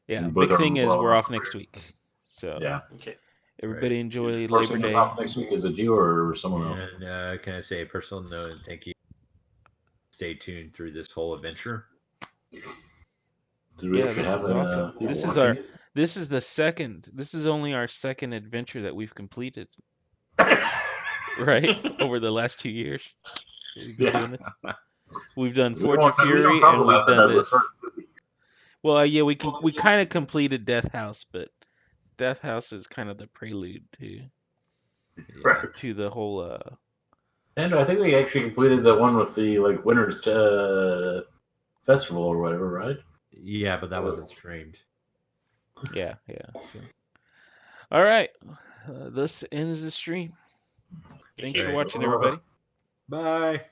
Speaker 2: yeah,
Speaker 5: And both
Speaker 2: big
Speaker 5: are
Speaker 2: thing is
Speaker 5: well
Speaker 2: we're
Speaker 5: on
Speaker 2: off
Speaker 5: the
Speaker 2: next
Speaker 5: career.
Speaker 2: week. So,
Speaker 5: Yeah.
Speaker 4: Okay.
Speaker 2: everybody
Speaker 1: Right.
Speaker 2: enjoy
Speaker 5: First
Speaker 2: Labor
Speaker 5: thing that's
Speaker 2: Day.
Speaker 5: off next week, is it you or someone else?
Speaker 1: And can I say a personal note and thank you? Stay tuned through this whole adventure.
Speaker 5: Did we
Speaker 2: Yeah,
Speaker 5: actually
Speaker 2: this
Speaker 5: have
Speaker 2: is awesome.
Speaker 5: people
Speaker 2: This is
Speaker 5: watching
Speaker 2: our
Speaker 5: it?
Speaker 2: this is the second. This is only our second adventure that we've completed, right? Over the last 2 years. We've been doing this. We've done
Speaker 5: We
Speaker 2: Forge
Speaker 5: don't
Speaker 2: of Fury
Speaker 5: talk
Speaker 2: and
Speaker 5: about
Speaker 2: we've
Speaker 5: the
Speaker 2: done
Speaker 5: Douglas
Speaker 2: this.
Speaker 5: First movie.
Speaker 2: Well, yeah, we kind of completed Death House, but Death House is kind of the prelude
Speaker 5: Right.
Speaker 2: to the whole.
Speaker 5: And I think they actually completed the one with the Winners Festival or whatever, right?
Speaker 1: Yeah, but that wasn't streamed.
Speaker 2: Yeah. So, all right, this ends the stream. Thanks for
Speaker 1: Right.
Speaker 2: watching, everybody.
Speaker 1: Bye.